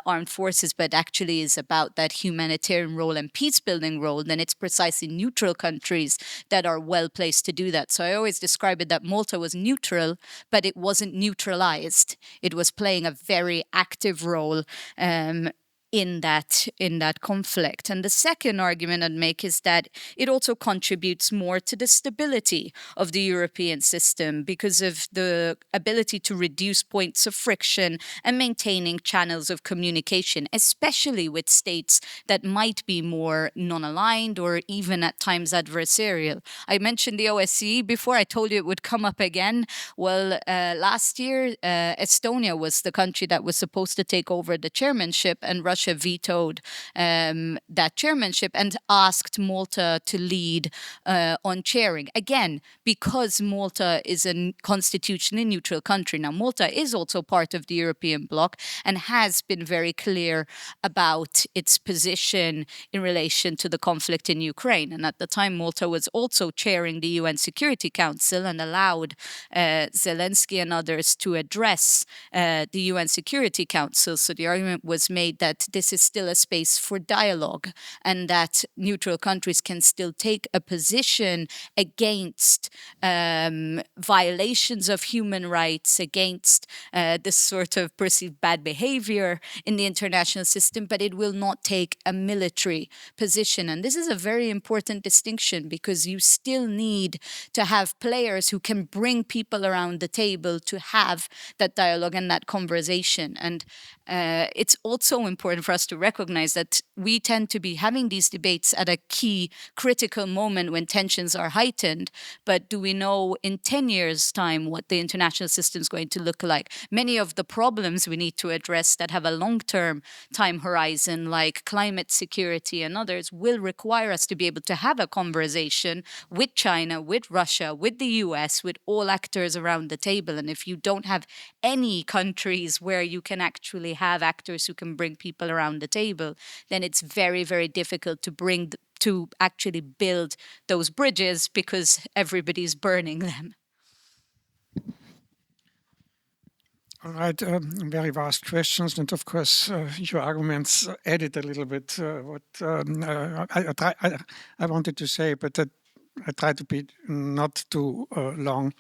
armed forces, but actually is about that humanitarian role and peace-building role, then it's precisely neutral countries that are well placed to do that. So I always describe it that Malta was neutral, but it wasn't neutralized. It was playing a very active role in that conflict. And the second argument I'd make is that it also contributes more to the stability of the European system because of the ability to reduce points of friction and maintaining channels of communication, especially with states that might be more non-aligned or even at times adversarial. I mentioned the OSCE before. I told you it would come up again. Well, last year, Estonia was the country that was supposed to take over the chairmanship, and Russia Russia vetoed that chairmanship and asked Malta to lead on chairing. Again, because Malta is a constitutionally neutral country. Now, Malta is also part of the European bloc and has been very clear about its position in relation to the conflict in Ukraine. And at the time, Malta was also chairing the UN Security Council and allowed Zelensky and others to address the UN Security Council. So the argument was made that this is still a space for dialogue and that neutral countries can still take a position against violations of human rights, against this sort of perceived bad behavior in the international system, but it will not take a military position. And this is a very important distinction because you still need to have players who can bring people around the table to have that dialogue and that conversation. And it's also important for us to recognize that we tend to be having these debates at a key critical moment when tensions are heightened. But do we know in 10 years' time what the international system is going to look like? Many of the problems we need to address that have a long-term time horizon, like climate security and others, will require us to be able to have a conversation with China, with Russia, with the US, with all actors around the table. And if you don't have any countries where you can actually have actors who can bring people around the table, then it's very, very difficult to actually build those bridges because everybody's burning them. All right, very vast questions, and of course your arguments added a little bit what I wanted to say, but I try to be not too long.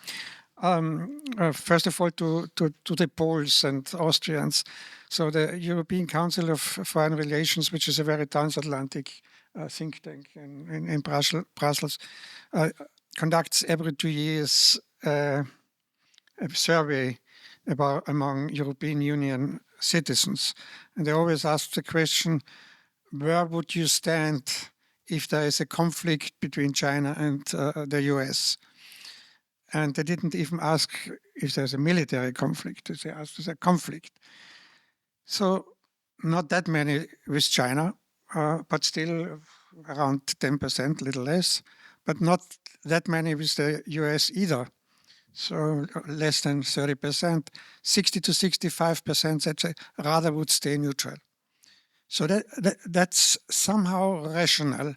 First of all, to the Poles and Austrians. So the European Council of Foreign Relations, which is a very transatlantic think tank in Brussels, conducts every 2 years a survey among European Union citizens. And they always ask the question, where would you stand if there is a conflict between China and the US? And they didn't even ask if there's a military conflict. They asked if there's a conflict. So not that many with China, but still around 10%, a little less, but not that many with the US either. So less than 30%, 60 to 65% that rather would stay neutral. So that's somehow rational,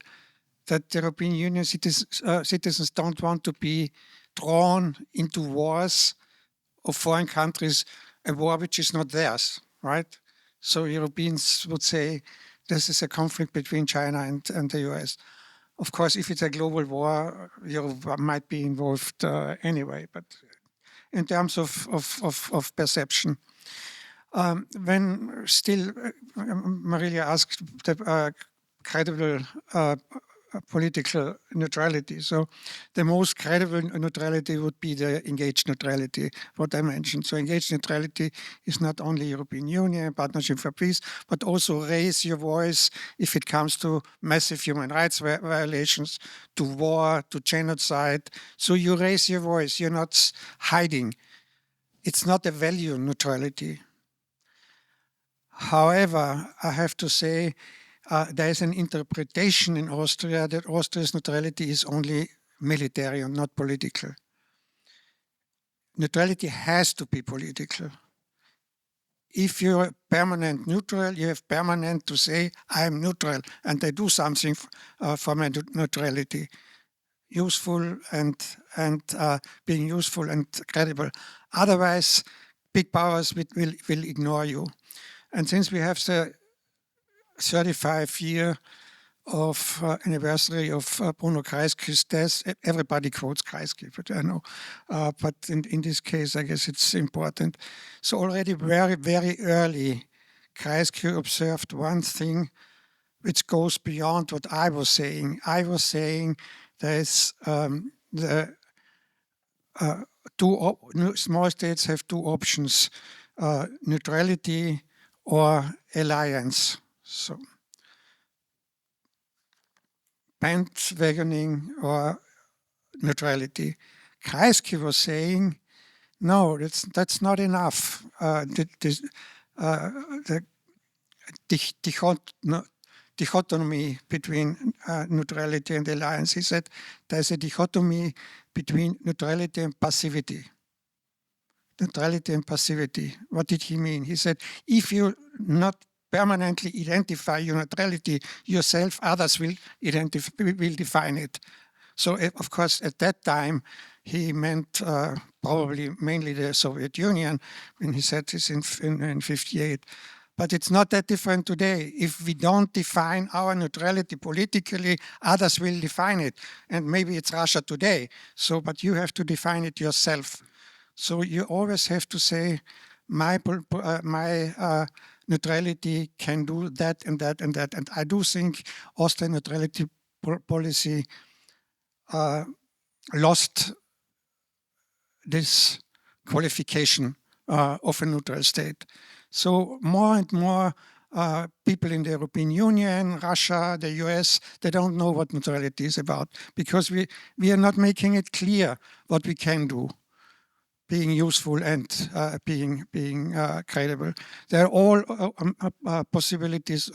that the European Union citizens don't want to be drawn into wars of foreign countries, a war which is not theirs, right? So Europeans would say this is a conflict between China and the US. Of course, if it's a global war, Europe might be involved anyway, but in terms of perception. When still, Marylia asked the credible political neutrality. So the most credible neutrality would be the engaged neutrality, what I mentioned. So engaged neutrality is not only European Union, Partnership for Peace, but also raise your voice if it comes to massive human rights violations, to war, to genocide. So you raise your voice, you're not hiding. It's not a value neutrality. However, I have to say, there is an interpretation in Austria that Austria's neutrality is only military and not political. Neutrality has to be political. If you're permanent neutral, you have permanent to say, I'm neutral, and I do something for my neutrality. Useful and being useful and credible. Otherwise, big powers will ignore you. And since we have the 35-year of anniversary of Bruno Kreisky's death. Everybody quotes Kreisky, but I know. But in this case, I guess it's important. So already very, very early, Kreisky observed one thing which goes beyond what I was saying. I was saying there's small states have two options, neutrality or alliance. So bandwagoning or neutrality. Kreisky was saying, no, that's not enough. The dichotomy between neutrality and alliance. He said there's a dichotomy between neutrality and passivity. Neutrality and passivity. What did he mean? He said, if you not permanently identify your neutrality yourself, others will define it. So, of course, at that time, he meant probably mainly the Soviet Union when he said this in 58. But it's not that different today. If we don't define our neutrality politically, others will define it. And maybe it's Russia today. So, but you have to define it yourself. So you always have to say, my neutrality can do that and that and that. And I do think Austrian neutrality policy lost this qualification of a neutral state. So more and more people in the European Union, Russia, the US, they don't know what neutrality is about because we are not making it clear what we can do, being useful and being credible. There are all possibilities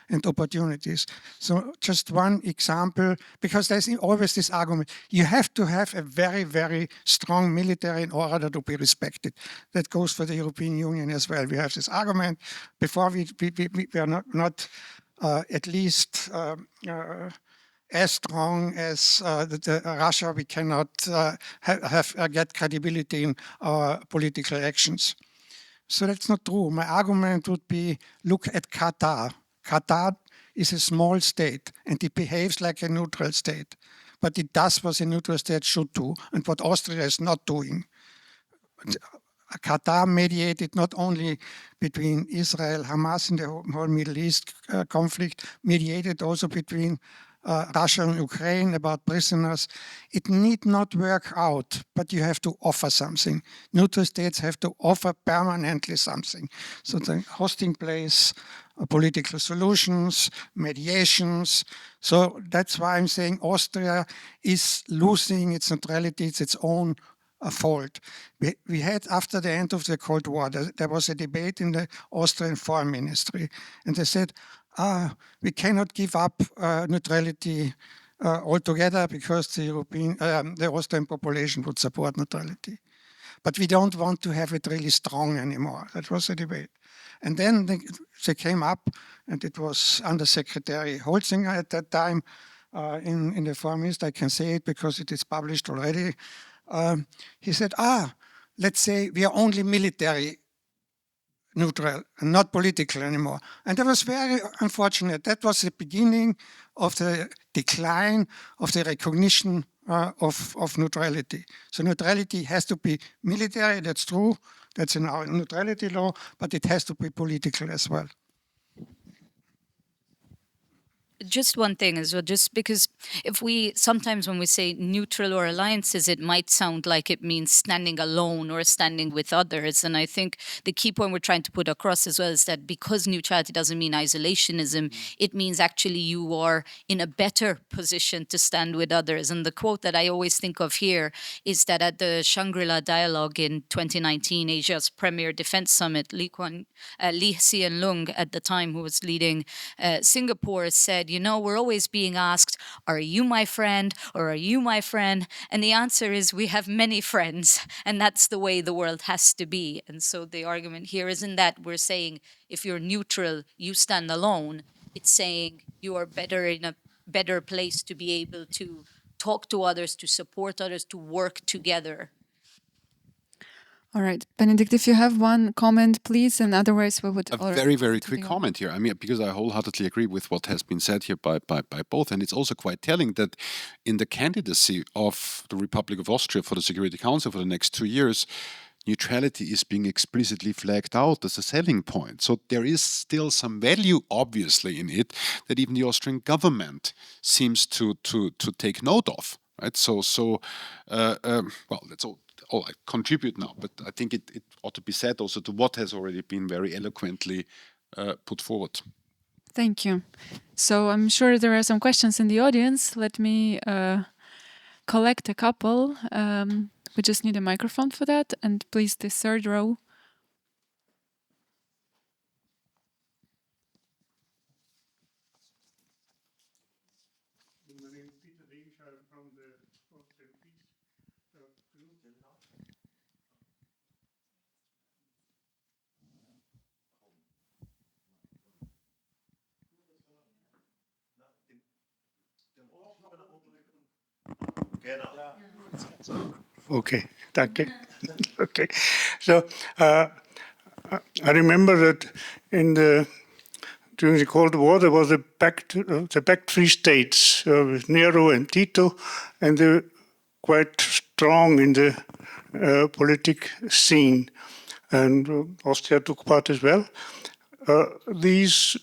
and opportunities. So just one example, because there's always this argument, you have to have a very, very strong military in order to be respected. That goes for the European Union as well. We have this argument, before we are not at least as strong as Russia, we cannot get credibility in our political actions. So that's not true. My argument would be, look at Qatar. Qatar is a small state and it behaves like a neutral state, but it does what a neutral state should do and what Austria is not doing. Qatar mediated not only between Israel, Hamas in the whole Middle East conflict, mediated also between Russia and Ukraine about prisoners. It need not work out, but you have to offer something. Neutral states have to offer permanently something. So the hosting place, political solutions, mediations. So that's why I'm saying Austria is losing its neutrality, it's its own fault. We had, after the end of the Cold War, there was a debate in the Austrian Foreign Ministry, and they said, we cannot give up neutrality altogether because the Austrian population would support neutrality. But we don't want to have it really strong anymore. That was a debate. And then they came up, and it was Under Secretary Holzinger at that time in the Foreign Ministry. I can say it because it is published already. He said, let's say we are only military neutral and not political anymore. And that was very unfortunate. That was the beginning of the decline of the recognition of neutrality. So neutrality has to be military, that's true, that's in our neutrality law, but it has to be political as well. Just one thing as well, just because sometimes when we say neutral or alliances, it might sound like it means standing alone or standing with others. And I think the key point we're trying to put across as well is that because neutrality doesn't mean isolationism, it means actually you are in a better position to stand with others. And the quote that I always think of here is that at the Shangri-La Dialogue in 2019, Asia's premier defense summit, Lee Hsien Loong at the time, who was leading Singapore, said, we're always being asked, are you my friend or are you my friend? And the answer is we have many friends, and that's the way the world has to be. And so the argument here isn't that we're saying if you're neutral, you stand alone. It's saying you are better in a better place to be able to talk to others, to support others, to work together. All right, Benedikt, if you have one comment, please, and otherwise we would... A very, very quick comment here. I mean, because I wholeheartedly agree with what has been said here by both, and it's also quite telling that in the candidacy of the Republic of Austria for the Security Council for the next 2 years, neutrality is being explicitly flagged out as a selling point. So there is still some value, obviously, in it that even the Austrian government seems to take note of. Right? Well, that's all. I contribute now, but I think it ought to be said also to what has already been very eloquently put forward. Thank you. So I'm sure there are some questions in the audience. Let me collect a couple. We just need a microphone for that. And please, the third row. from the Austrian peace group. Okay, danke. Okay, so I remember that during the Cold War there was the Pact Three States with Nero and Tito, and they were quite strong in the politic scene, and Austria took part as well. These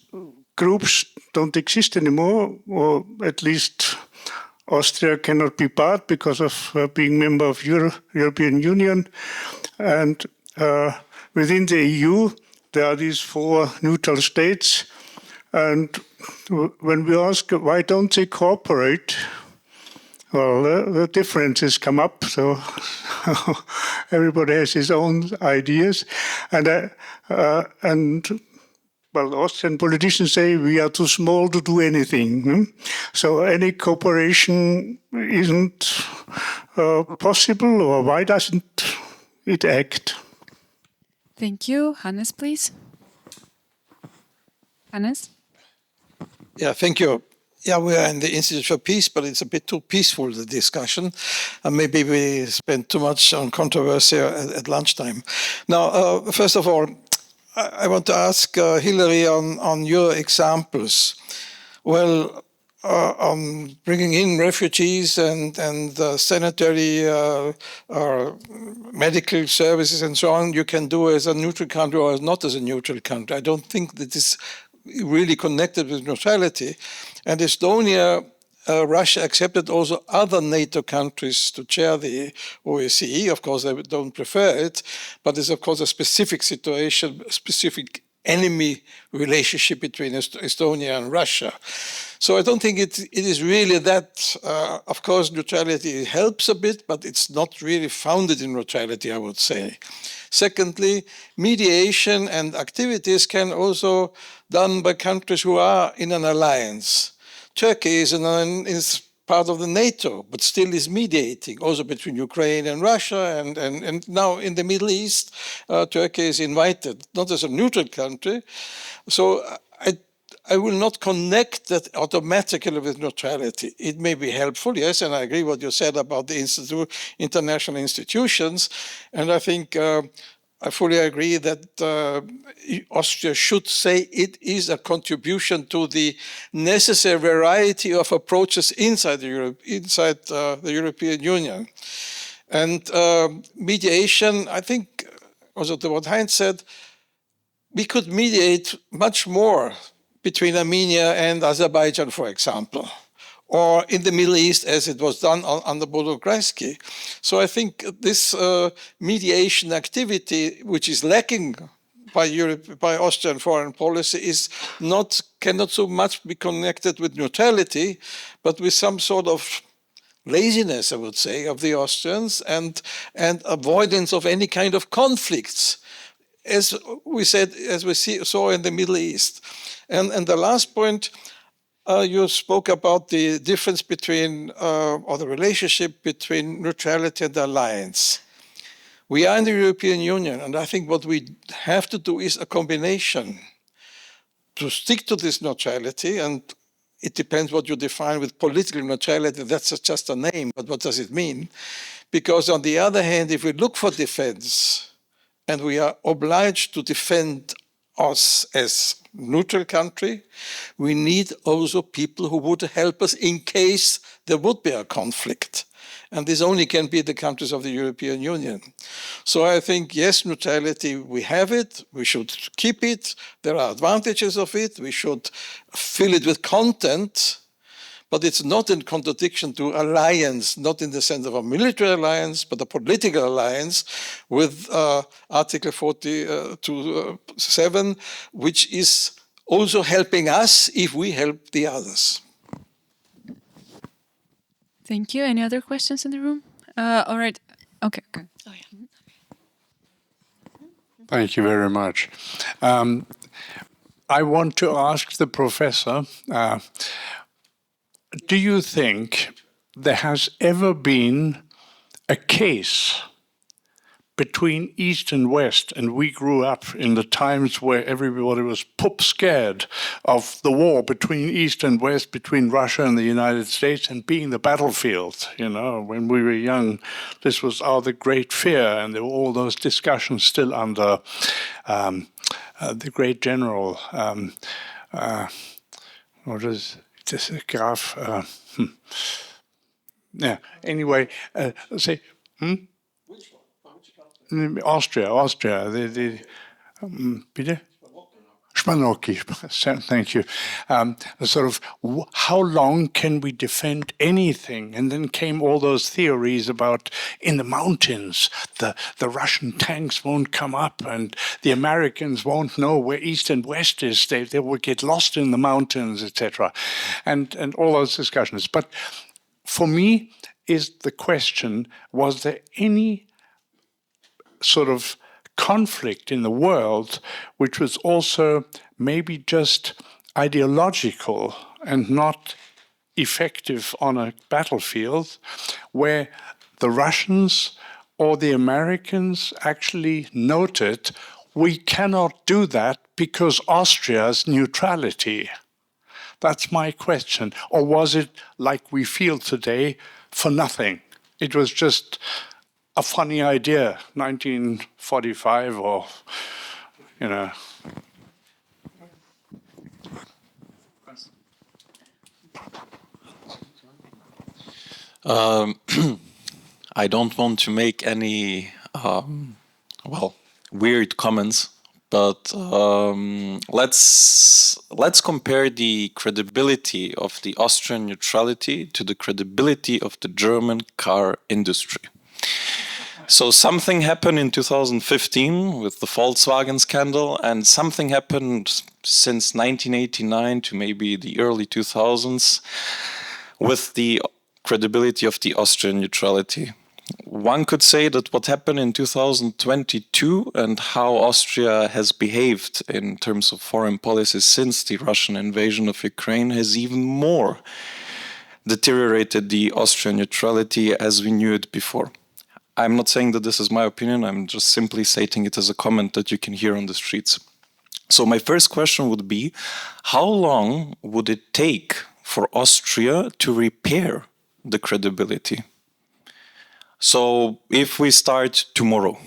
groups don't exist anymore, or at least Austria cannot be part because of being member of European Union. And within the EU, there are these 4 neutral states. And when we ask why don't they cooperate, well, the differences come up. So everybody has his own ideas. And well, Austrian politicians say we are too small to do anything. So any cooperation isn't possible, or why doesn't it act? Thank you. Hannes, please. Hannes? Yeah, thank you. Yeah, we are in the Institute for Peace, but it's a bit too peaceful, the discussion. And maybe we spend too much on controversy at lunchtime. Now, first of all, I want to ask Hilary on your examples. Well, on bringing in refugees and sanitary or medical services and so on, you can do as a neutral country or not as a neutral country. I don't think that is really connected with neutrality. And Estonia, Russia accepted also other NATO countries to chair the OSCE. Of course, they don't prefer it, but it's of course a specific situation, a specific enemy relationship between Estonia and Russia. So I don't think it is really that, of course, neutrality helps a bit, but it's not really founded in neutrality, I would say. Secondly, mediation and activities can also be done by countries who are in an alliance. Turkey is part of the NATO, but still is mediating, also between Ukraine and Russia, and now in the Middle East, Turkey is invited, not as a neutral country. So I will not connect that automatically with neutrality. It may be helpful, yes, and I agree what you said about the international institutions, and I think I fully agree that Austria should say it is a contribution to the necessary variety of approaches inside the European Union. And mediation, I think, also to what HEINZ said, we could mediate much more between Armenia and Azerbaijan, for example, or in the Middle East, as it was done under Bodo-Kreisky. So I think this mediation activity, which is lacking by Austrian foreign policy, cannot so much be connected with neutrality, but with some sort of laziness, I would say, of the Austrians and avoidance of any kind of conflicts, as we saw in the Middle East. And the last point, you spoke about the difference between, or the relationship between neutrality and alliance. We are in the European Union, and I think what we have to do is a combination to stick to this neutrality, and it depends what you define with political neutrality. That's just a name, but what does it mean? Because on the other hand, if we look for defense, and we are obliged to defend us as neutral country, we need also people who would help us in case there would be a conflict. And this only can be the countries of the European Union. So I think, yes, neutrality, we have it, we should keep it, there are advantages of it, we should fill it with content, but it's not in contradiction to alliance, not in the sense of a military alliance, but a political alliance with Article 42.7, which is also helping us if we help the others. Thank you. Any other questions in the room? All right. Okay. Oh, yeah. Thank you very much. I want to ask the professor, do you think there has ever been a case between East and West, and we grew up in the times where everybody was poop scared of the war between East and West, between Russia and the United States, and being the battlefield. You know, when we were young, this was the great fear, and there were all those discussions still under the great general. What is this? Graf? Yeah. Anyway, say. Austria. Bitte? Spanocchi, thank you. Sort of, how long can we defend anything? And then came all those theories about in the mountains, the Russian tanks won't come up and the Americans won't know where East and West is. They will get lost in the mountains, etc. And all those discussions. But for me is the question, was there any sort of conflict in the world which was also maybe just ideological and not effective on a battlefield, where the Russians or the Americans actually noted, we cannot do that because Austria's neutrality. That's my question. Or was it like we feel today, for nothing? It was just a funny idea, 1945, or, you know. I don't want to make any, weird comments, but let's compare the credibility of the Austrian neutrality to the credibility of the German car industry. So something happened in 2015 with the Volkswagen scandal, and something happened since 1989 to maybe the early 2000s with the credibility of the Austrian neutrality. One could say that what happened in 2022 and how Austria has behaved in terms of foreign policy since the Russian invasion of Ukraine has even more deteriorated the Austrian neutrality as we knew it before. I'm not saying that this is my opinion, I'm just simply stating it as a comment that you can hear on the streets. So my first question would be, how long would it take for Austria to repair the credibility? So if we start tomorrow,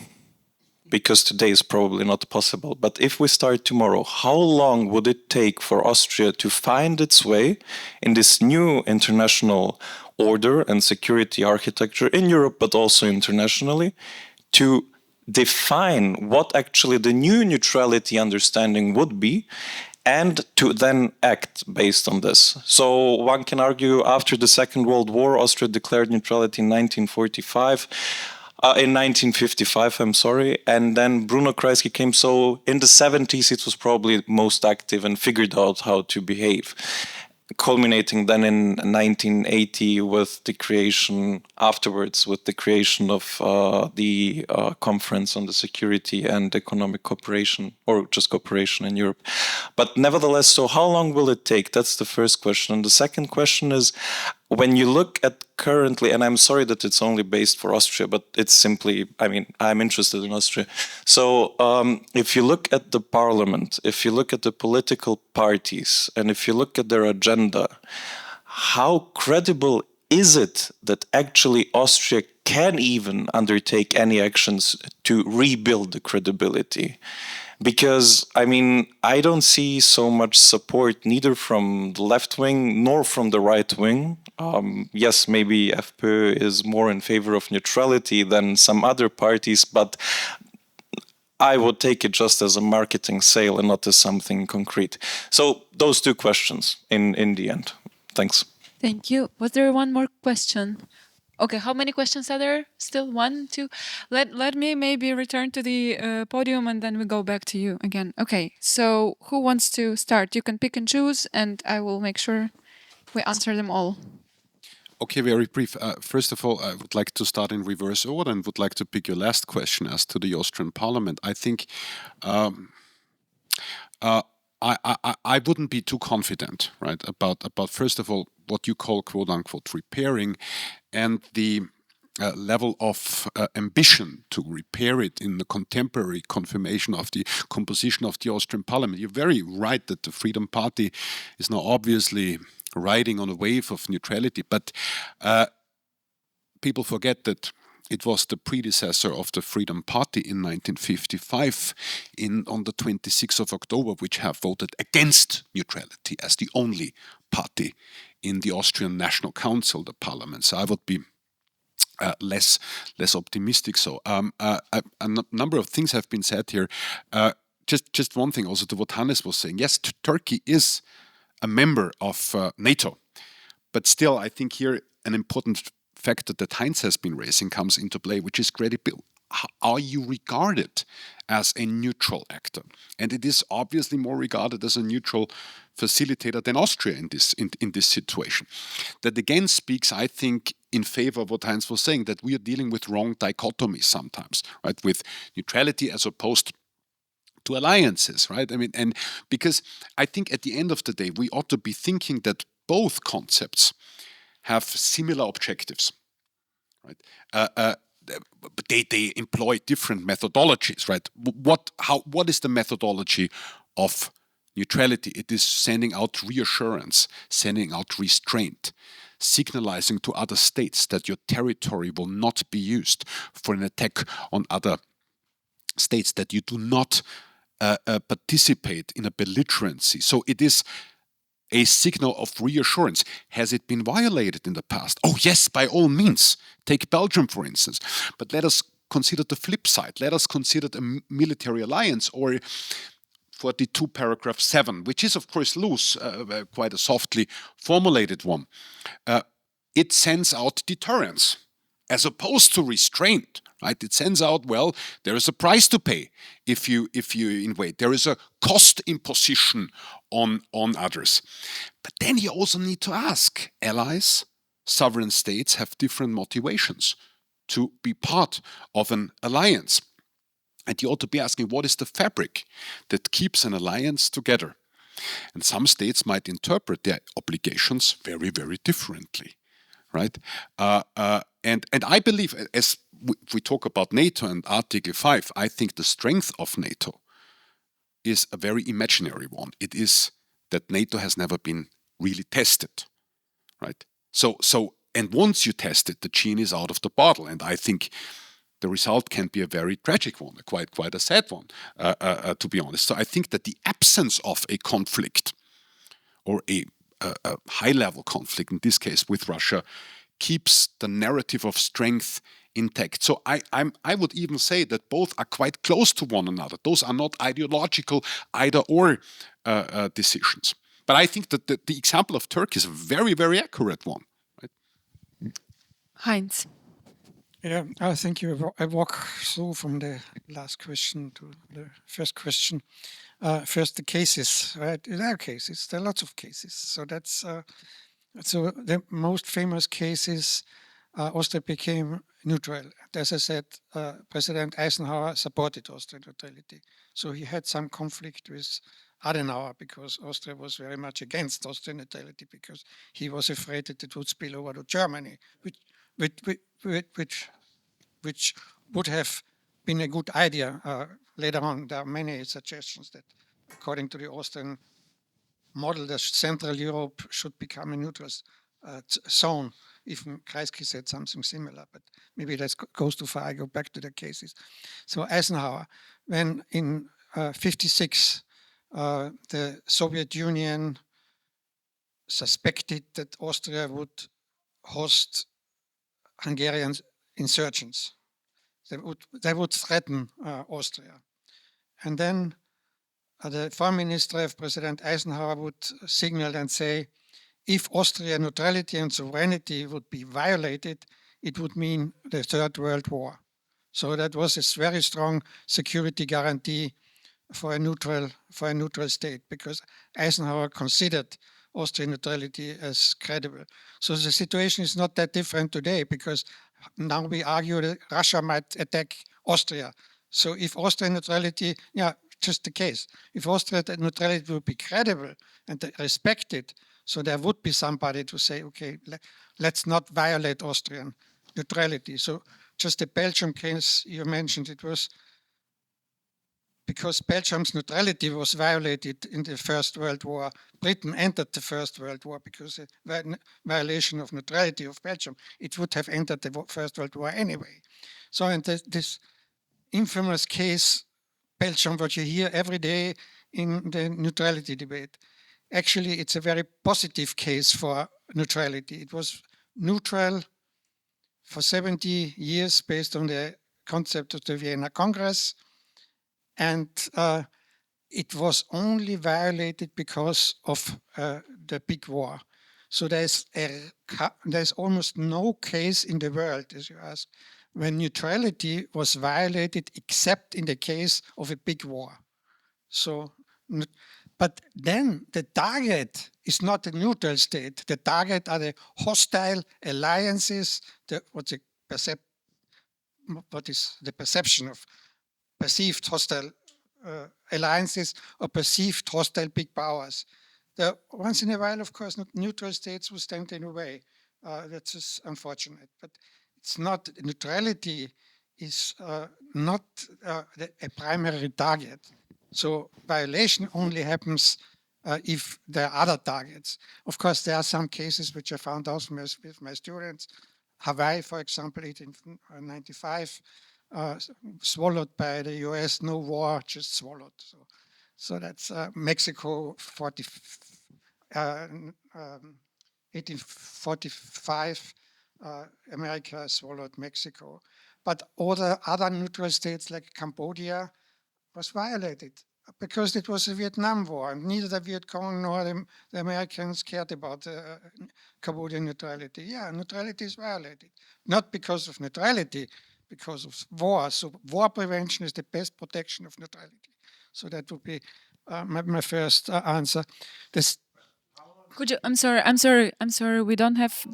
because today is probably not possible, but if we start tomorrow, how long would it take for Austria to find its way in this new international order and security architecture in Europe, but also internationally, to define what actually the new neutrality understanding would be, and to then act based on this? So one can argue after the Second World War, Austria declared neutrality in 1955, I'm sorry, and then Bruno Kreisky came, so in the 70s it was probably most active and figured out how to behave, culminating then in 1980 with the creation, afterwards with the creation of the Conference on the Security and Economic Cooperation, or just cooperation in Europe. But nevertheless, so how long will it take? That's the first question. And the second question is, when you look at currently, and I'm sorry that it's only based for Austria, but it's simply, I mean, I'm interested in Austria. So if you look at the parliament, if you look at the political parties, and if you look at their agenda, how credible is it that actually Austria can even undertake any actions to rebuild the credibility? Because, I mean, I don't see so much support neither from the left wing nor from the right wing. Yes, maybe FPÖ is more in favor of neutrality than some other parties, but I would take it just as a marketing sale and not as something concrete. So those two questions in the end. Thanks. Thank you. Was there one more question? Okay, how many questions are there? Still one, two? Let me maybe return to the podium and then we go back to you again. Okay, so who wants to start? You can pick and choose and I will make sure we answer them all. Okay, very brief. First of all, I would like to start in reverse order and would like to pick your last question as to the Austrian Parliament. I think I wouldn't be too confident, right, about first of all what you call quote unquote repairing, and the level of ambition to repair it in the contemporary confirmation of the composition of the Austrian parliament. You're very right that the Freedom Party is now obviously riding on a wave of neutrality, but people forget that it was the predecessor of the Freedom Party in 1955 on the 26th of October, which have voted against neutrality as the only party in the Austrian National Council, the parliament. So I would be less optimistic. So a number of things have been said here. Just one thing also to what Hannes was saying. Yes, Turkey is a member of NATO, but still I think here an important factor that HEINZ has been raising comes into play, which is credibility. Are you regarded as a neutral actor? And it is obviously more regarded as a neutral facilitator than Austria in this situation. That again speaks, I think, in favor of what HEINZ was saying, that we are dealing with wrong dichotomies sometimes, right? With neutrality as opposed to alliances, right? I mean, and because I think at the end of the day, we ought to be thinking that both concepts have similar objectives, right? They employ different methodologies, right? What is the methodology of neutrality? It is sending out reassurance, sending out restraint, signalizing to other states that your territory will not be used for an attack on other states, that you do not participate in a belligerency. So it is a signal of reassurance. Has it been violated in the past? Oh yes, by all means. Take Belgium, for instance. But let us consider the flip side. Let us consider a military alliance, or 42 paragraph 7, which is of course loose, quite a softly formulated one. It sends out deterrence as opposed to restraint. Right? It sends out, well, there is a price to pay if you invade. There is a cost imposition on others. But then you also need to ask, allies, sovereign states have different motivations to be part of an alliance. And you ought to be asking, what is the fabric that keeps an alliance together? And some states might interpret their obligations very, very differently. Right? And I believe, as we talk about NATO and Article 5, I think the strength of NATO is a very imaginary one. It is that NATO has never been really tested, right? So, and once you test it, the genie is out of the bottle. And I think the result can be a very tragic one, quite a sad one, to be honest. So I think that the absence of a conflict, or a high-level conflict, in this case with Russia, keeps the narrative of strength intact. So I would even say that both are quite close to one another. Those are not ideological either-or decisions. But I think that the example of Turkey is a very, very accurate one. Right? HEINZ. Yeah, I think I walk through from the last question to the first question. First, the cases, right? There are cases. There are lots of cases. So that's so the most famous case is Austria became neutral. As I said, President Eisenhower supported Austrian neutrality. So he had some conflict with Adenauer because Austria was very much against Austrian neutrality because he was afraid that it would spill over to Germany, which would have been a good idea. Later on, there are many suggestions that, according to the Austrian model, that Central Europe should become a neutral zone. Even Kreisky said something similar, but maybe that goes too far. I go back to the cases. So Eisenhower, when in 56, the Soviet Union suspected that Austria would host Hungarian insurgents. They would threaten Austria. And then the foreign minister of President Eisenhower would signal and say, if Austrian neutrality and sovereignty would be violated, it would mean the Third World War. So that was a very strong security guarantee for a neutral state, because Eisenhower considered Austrian neutrality as credible. So the situation is not that different today, because now we argue that Russia might attack Austria. So if Austrian neutrality, yeah, just the case. If Austria neutrality would be credible and respected, so there would be somebody to say, okay, let's not violate Austrian neutrality. So just the Belgium case you mentioned, it was because Belgium's neutrality was violated in the First World War. Britain entered the First World War because of violation of neutrality of Belgium. It would have entered the First World War anyway. So, and this infamous case, Belgium, what you hear every day in the neutrality debate, actually it's a very positive case for neutrality. It was neutral for 70 years based on the concept of the Vienna Congress. And it was only violated because of the big war. So there's almost no case in the world, as you ask, when neutrality was violated except in the case of a big war. So, but then the target is not a neutral state. The target are the hostile alliances, what is the perception of perceived hostile alliances or perceived hostile big powers. Once in a while, of course, neutral states will stand in the way. That's just unfortunate. But it's not, neutrality is not a primary target. So violation only happens if there are other targets. Of course, there are some cases which I found out with my students. Hawaii, for example, 1895, swallowed by the US, no war, just swallowed. So that's Mexico, 1845, America swallowed Mexico. But all the other neutral states like Cambodia was violated because it was a Vietnam War, and neither the Viet Cong nor the Americans cared about Cambodian neutrality. Yeah, neutrality is violated, not because of neutrality, because of war. So war prevention is the best protection of neutrality. So that would be my first answer. Could you? I'm sorry. We don't have.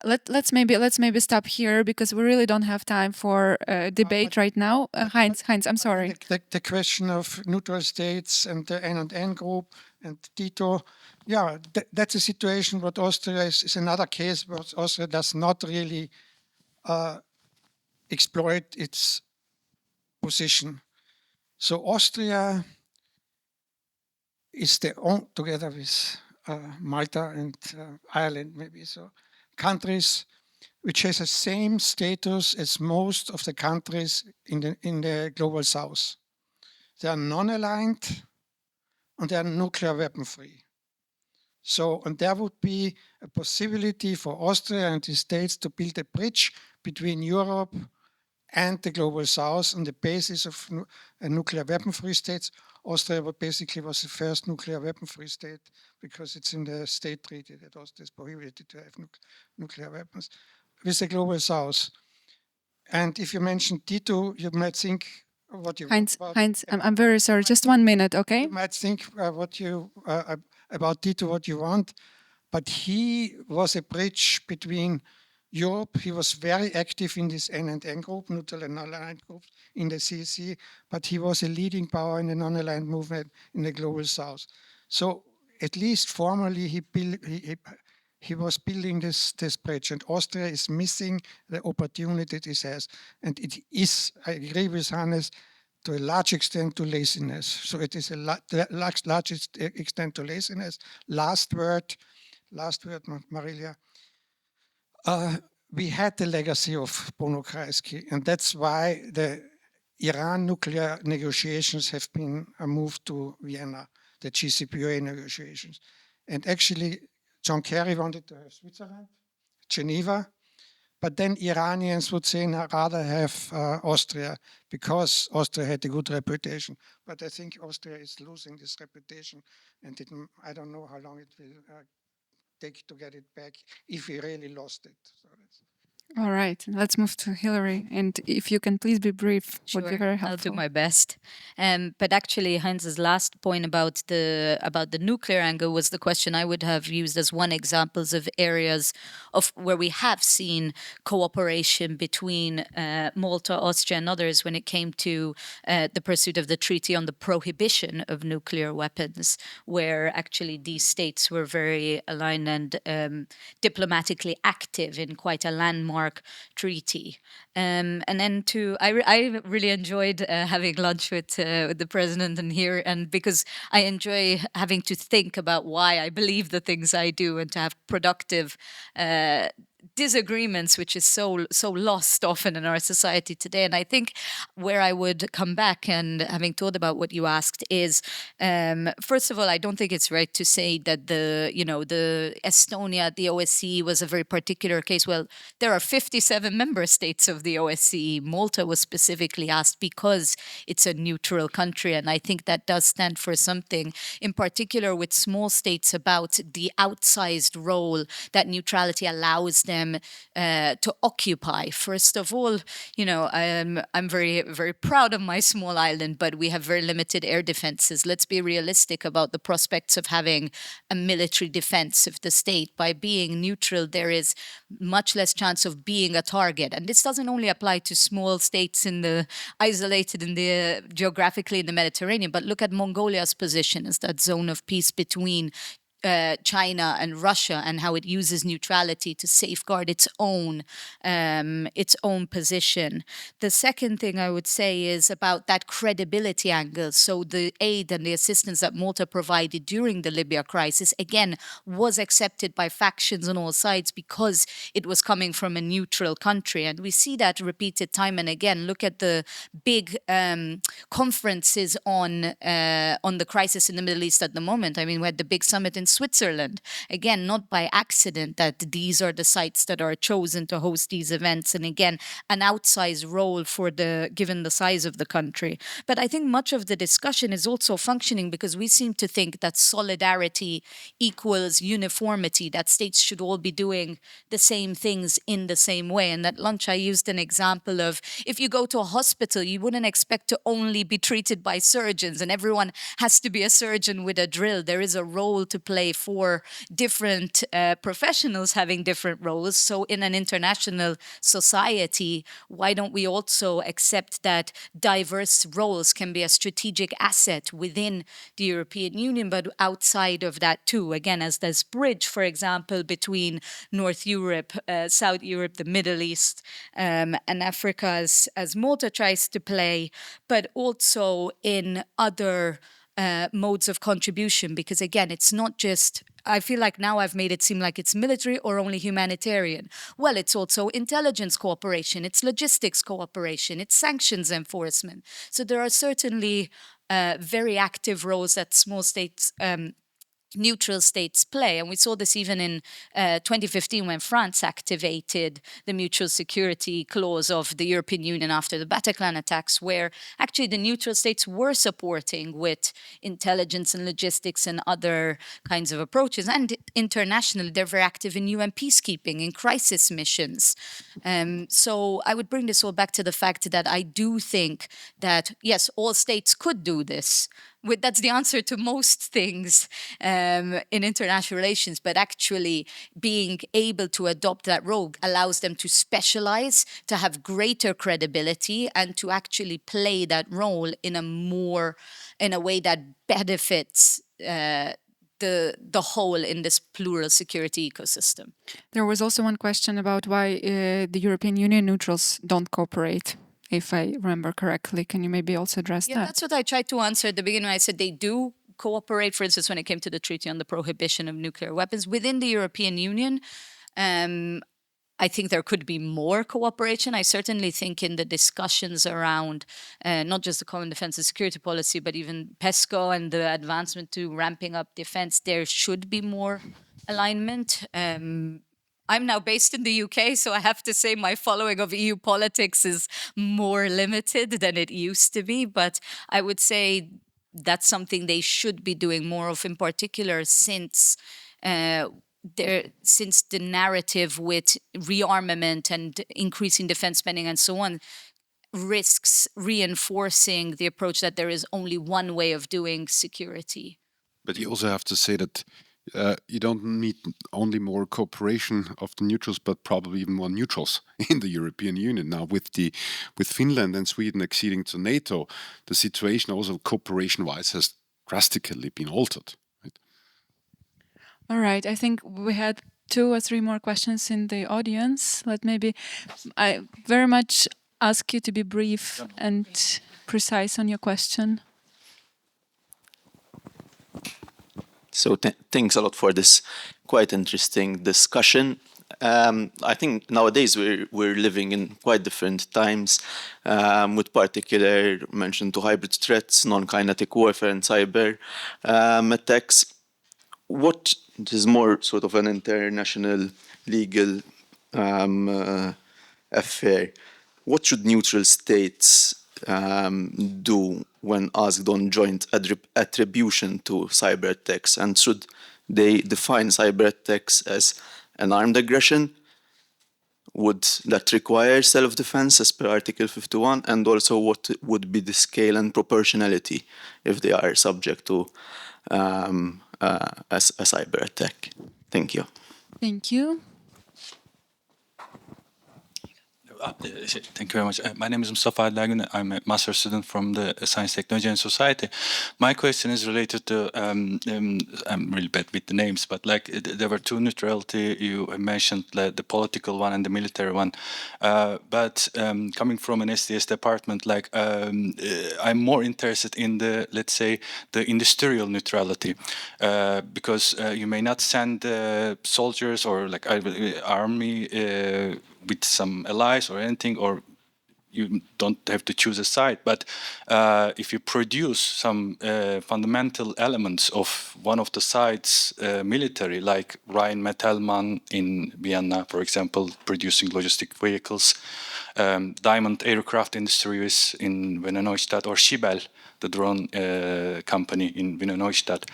Let's maybe stop here because we really don't have time for debate right now. Heinz, I'm sorry. The question of neutral states and the N group and Tito, yeah, that's a situation. What Austria is another case where Austria does not really exploit its position. So Austria is together with Malta and Ireland, maybe so, countries which has the same status as most of the countries in the global south. They are non-aligned and they are nuclear weapon free. So, and there would be a possibility for Austria and the States to build a bridge between Europe and the global south on the basis of nuclear weapon-free states. Austria basically was the first nuclear weapon-free state because it's in the state treaty that Austria is prohibited to have nuclear weapons with the global south. And if you mention Tito, you might think what you Heinz, I'm very sorry. Just 1 minute, okay? You might think about Tito what you want, but he was a bridge between Europe. He was very active in this N group, neutral and non-aligned groups in the CEC, but he was a leading power in the non-aligned movement in the global south. So at least formally, he was building this bridge, and Austria is missing the opportunity this has. And it is, I agree with Hannes, to a large extent to laziness. So it is a large extent to laziness. Last word, MARYLIA. We had the legacy of Bruno Kreisky, and that's why the Iran nuclear negotiations have been moved to Vienna, the JCPOA negotiations. And actually, John Kerry wanted to have Switzerland, Geneva, but then Iranians would say, I'd rather have Austria because Austria had a good reputation. But I think Austria is losing this reputation, and I don't know how long it will take to get it back if we really lost it. So All right, let's move to Hillary. And if you can please be brief, would be very helpful. I'll do my best. But actually, Heinz's last point about the nuclear angle was the question I would have used as one examples of areas of where we have seen cooperation between Malta, Austria, and others when it came to the pursuit of the treaty on the prohibition of nuclear weapons, where actually these states were very aligned and diplomatically active in quite a landmark treaty. And then I really enjoyed having lunch with the president and here, and because I enjoy having to think about why I believe the things I do and to have productive disagreements, which is so lost often in our society today. And I think where I would come back and having thought about what you asked is, first of all, I don't think it's right to say that the Estonia, the OSCE was a very particular case. Well, there are 57 member states of the OSCE. Malta was specifically asked because it's a neutral country. And I think that does stand for something, in particular with small states, about the outsized role that neutrality allows them to occupy. First of all, I'm very, very proud of my small island, but we have very limited air defenses. Let's be realistic about the prospects of having a military defense of the state. By being neutral, there is much less chance of being a target. And this doesn't only apply to small states isolated geographically in the Mediterranean, but look at Mongolia's position as that zone of peace between China and Russia, and how it uses neutrality to safeguard its own position. The second thing I would say is about that credibility angle. So the aid and the assistance that Malta provided during the Libya crisis, again, was accepted by factions on all sides because it was coming from a neutral country. And we see that repeated time and again. Look at the big conferences on the crisis in the Middle East at the moment. I mean, we had the big summit in Switzerland. Again, not by accident that these are the sites that are chosen to host these events. And again, an outsized role given the size of the country. But I think much of the discussion is also functioning because we seem to think that solidarity equals uniformity, that states should all be doing the same things in the same way. And at lunch, I used an example of if you go to a hospital, you wouldn't expect to only be treated by surgeons and everyone has to be a surgeon with a drill. There is a role to play for different professionals having different roles. So in an international society, why don't we also accept that diverse roles can be a strategic asset within the European Union, but outside of that too? Again, as this bridge, for example, between North Europe, South Europe, the Middle East, and Africa, as Malta tries to play, but also in other modes of contribution, because again, it's not just, I feel like now I've made it seem like it's military or only humanitarian. Well, it's also intelligence cooperation, it's logistics cooperation, it's sanctions enforcement. So there are certainly very active roles that small states, neutral states play. And we saw this even in 2015 when France activated the mutual security clause of the European Union after the Bataclan attacks, where actually the neutral states were supporting with intelligence and logistics and other kinds of approaches. And internationally, they're very active in UN peacekeeping, in crisis missions. So I would bring this all back to the fact that I do think that, yes, all states could do this. That's the answer to most things in international relations, but actually being able to adopt that role allows them to specialize, to have greater credibility, and to actually play that role in a way that benefits the whole in this plural security ecosystem. There was also one question about why the European Union neutrals don't cooperate, if I remember correctly. Can you maybe also address that? Yeah, that's what I tried to answer at the beginning. I said they do cooperate, for instance, when it came to the treaty on the prohibition of nuclear weapons. Within the European Union, I think there could be more cooperation. I certainly think in the discussions around not just the common defense and security policy, but even PESCO and the advancement to ramping up defense, there should be more alignment. I'm now based in the UK, so I have to say my following of EU politics is more limited than it used to be. But I would say that's something they should be doing more of, in particular, since since the narrative with rearmament and increasing defense spending and so on risks reinforcing the approach that there is only one way of doing security. But you also have to say that you don't need only more cooperation of the neutrals, but probably even more neutrals in the European Union. Now, with Finland and Sweden acceding to NATO, the situation also cooperation-wise has drastically been altered. Right? All right, I think we had 2 or 3 more questions in the audience. I very much ask you to be brief and precise on your question. So thanks a lot for this quite interesting discussion. I think nowadays we're living in quite different times, with particular mention to hybrid threats, non-kinetic warfare, and cyber attacks. What is more sort of an international legal affair? What should neutral states do when asked on joint attribution to cyber attacks? And should they define cyber attacks as an armed aggression? Would that require self-defense as per Article 51? And also what would be the scale and proportionality if they are subject to a cyber attack? Thank you. Thank you. Thank you very much. My name is Mustafa Adlagun. I'm a master student from the Science, Technology and Society. My question is related to, I'm really bad with the names, but like there were 2 neutrality, you mentioned like, the political one and the military one. But coming from an SDS department, like I'm more interested in the, let's say, the industrial neutrality, because you may not send soldiers or like army with some allies or anything, or you don't have to choose a side. But if you produce some fundamental elements of one of the sides military, like Rheinmetallmann in Vienna, for example, producing logistic vehicles, Diamond Aircraft Industries in Wiener Neustadt, or Schiebel, the drone company in Wiener Neustadt.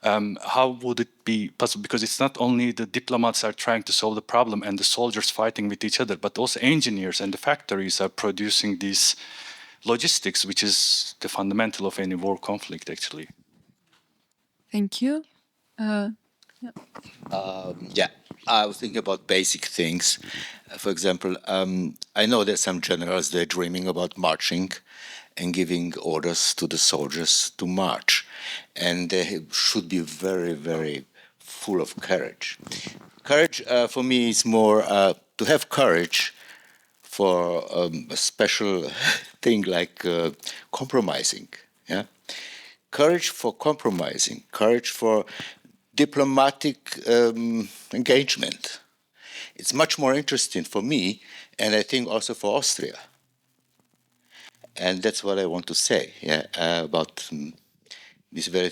How would it be possible? Because it's not only the diplomats are trying to solve the problem and the soldiers fighting with each other, but also engineers and the factories are producing these logistics, which is the fundamental of any war conflict, actually. Thank you. Yeah, I was thinking about basic things. For example, I know that some generals, they're dreaming about marching and giving orders to the soldiers to march. And they should be very, very full of courage. Courage for me is more to have courage for a special thing like compromising. Yeah? Courage for compromising, courage for diplomatic engagement. It's much more interesting for me, and I think also for Austria. And that's what I want to say, yeah, about these very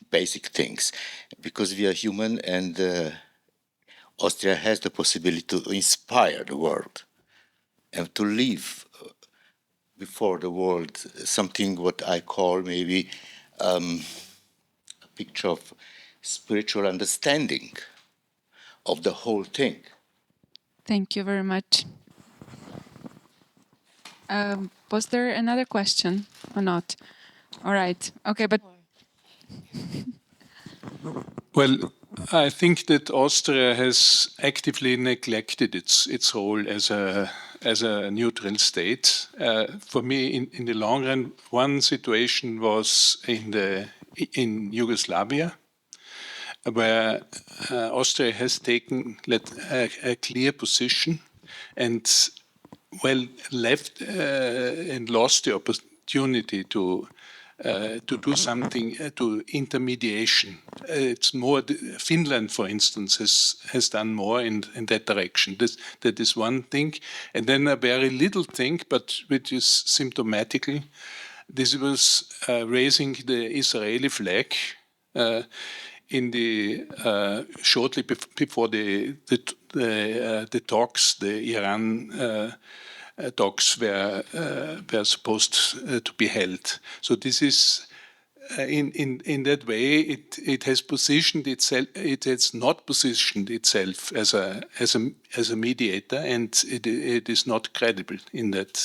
basic things. Because we are human, and Austria has the possibility to inspire the world and to leave before the world something what I call maybe a picture of spiritual understanding of the whole thing. Thank you very much. Was there another question or not? All right. Okay, but... Well, I think that Austria has actively neglected its role as a neutral state. For me, in the long run, one situation was in Yugoslavia, where Austria has taken a clear position and left and lost the opportunity to do something to intermediation. It's more Finland, for instance, has done more in that direction. That is one thing, and then a very little thing, but which is symptomatical. This was raising the Israeli flag in the shortly before the talks, the Iran talks were supposed to be held. So this is in that way, it has positioned itself. It has not positioned itself as a mediator, and it is not credible in that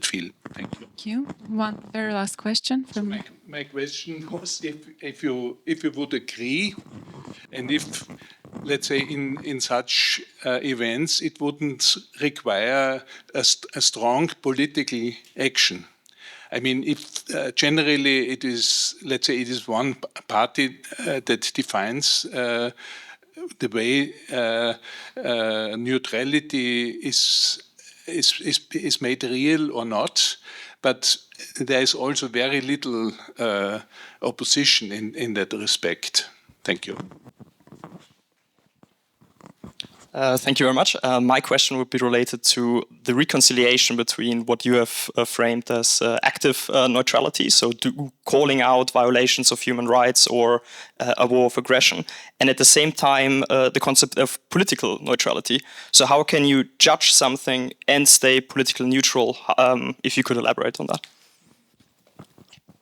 field. Thank you. Thank you. One very last question from My question was if you would agree, and if, let's say, in such events, it wouldn't require a strong political action. I mean, if generally it is, let's say, it is one party that defines the way neutrality is made real or not, but there is also very little opposition in that respect. Thank you. Thank you very much. My question would be related to the reconciliation between what you have framed as active neutrality, so calling out violations of human rights or a war of aggression, and at the same time the concept of political neutrality. So how can you judge something and stay politically neutral, if you could elaborate on that?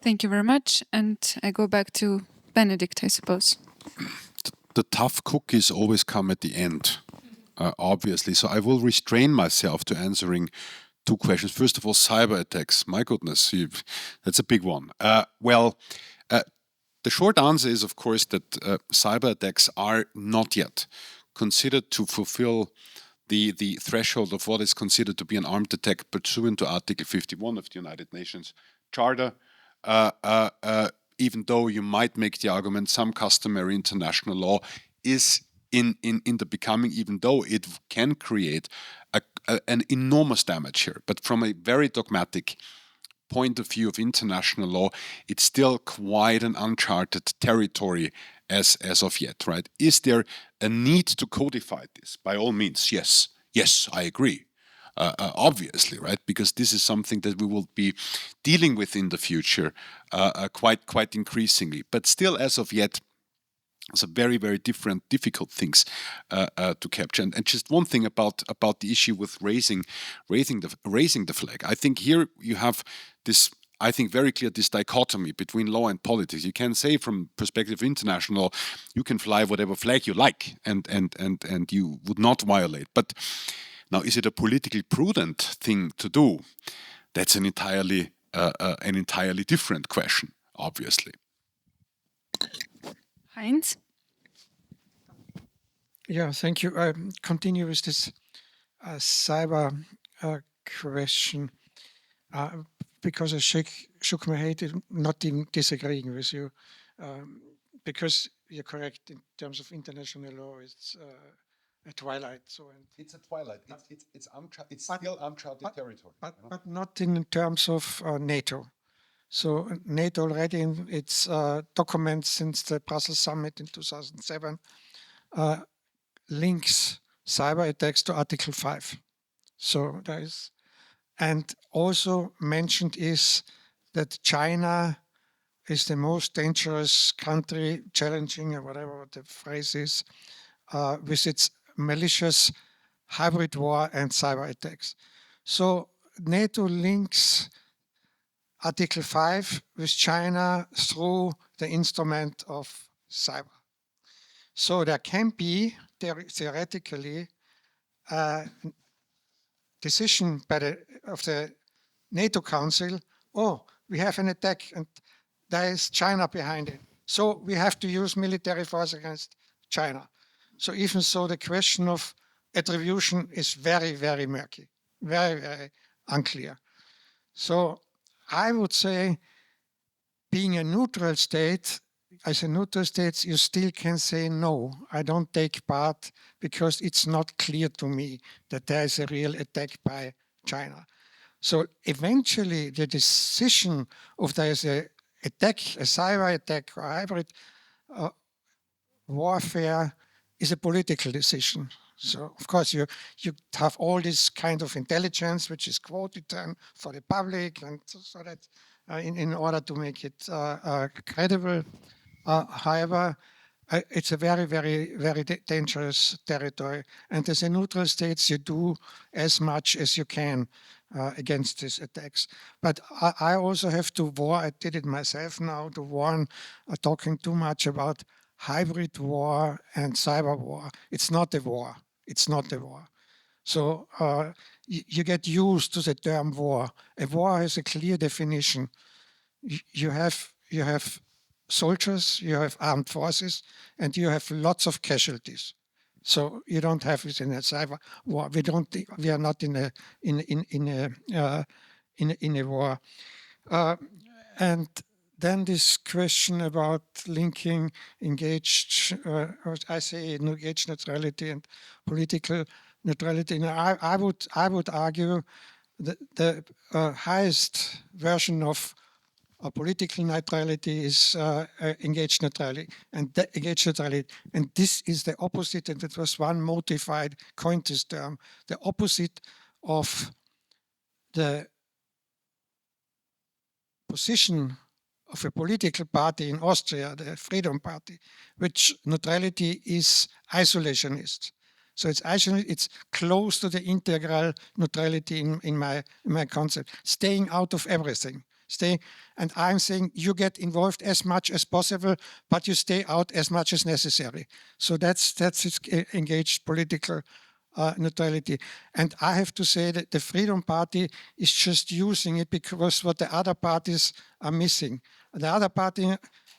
Thank you very much. And I go back to Benedikt, I suppose. The tough cookies always come at the end. Obviously. So I will restrain myself to answering two questions. First of all, cyber attacks. My goodness, that's a big one. The short answer is, of course, that cyber attacks are not yet considered to fulfill the threshold of what is considered to be an armed attack pursuant to Article 51 of the United Nations Charter. Even though you might make the argument some customary international law is in the becoming, even though it can create an enormous damage here. But from a very dogmatic point of view of international law, it's still quite an uncharted territory as of yet, right? Is there a need to codify this? By all means, yes. Yes, I agree. Obviously, right? Because this is something that we will be dealing with in the future quite increasingly. But still, as of yet, it's a very, very difficult things to capture. And just one thing about the issue with raising the flag. I think here you have this, I think, very clear this dichotomy between law and politics. You can say from perspective of international law, you can fly whatever flag you like and you would not violate. But now, is it a politically prudent thing to do? That's an entirely different question, obviously. HEINZ? Yeah, thank you. I continue with this cyber question because I shook my head, not even disagreeing with you, because you're correct in terms of international law. It's a twilight. It's a twilight. It's still uncharted territory. But not in terms of NATO. So NATO already in its documents since the Brussels summit in 2007 links cyber attacks to Article 5. So there is, and also mentioned is that China is the most dangerous country, challenging or whatever the phrase is, with its malicious hybrid war and cyber attacks. So NATO links Article 5 with China through the instrument of cyber. So there can be theoretically a decision of the NATO Council, oh, we have an attack and there is China behind it. So we have to use military force against China. So even so, the question of attribution is very, very murky, very, very unclear. So I would say, being a neutral state, as a neutral state, you still can say, no, I don't take part because it's not clear to me that there is a real attack by China. So eventually the decision of there is an attack, a cyber attack or hybrid warfare is a political decision. So of course you have all this kind of intelligence which is quoted for the public, and so that in order to make it credible. However, it's a very, very, very dangerous territory. And as a neutral state, you do as much as you can. against these attacks. But I also have to warn, I did it myself now, to warn talking too much about hybrid war and cyber war. It's not a war. It's not a war. So you get used to the term war. A war has a clear definition. You have soldiers, you have armed forces, and you have lots of casualties. So you don't have it in a cyber war. We are not in a war. And then this question about linking engaged neutrality and political neutrality. And I would argue that the highest version of political neutrality is engaged neutrality, and this is the opposite. And it was one motivated coined this term, the opposite of the position of a political party in Austria, the Freedom Party, which neutrality is isolationist. So it's close to the integral neutrality in my concept, staying out of everything. And I'm saying you get involved as much as possible, but you stay out as much as necessary. So that's its engaged political neutrality. And I have to say that the Freedom Party is just using it because what the other parties are missing. The other party,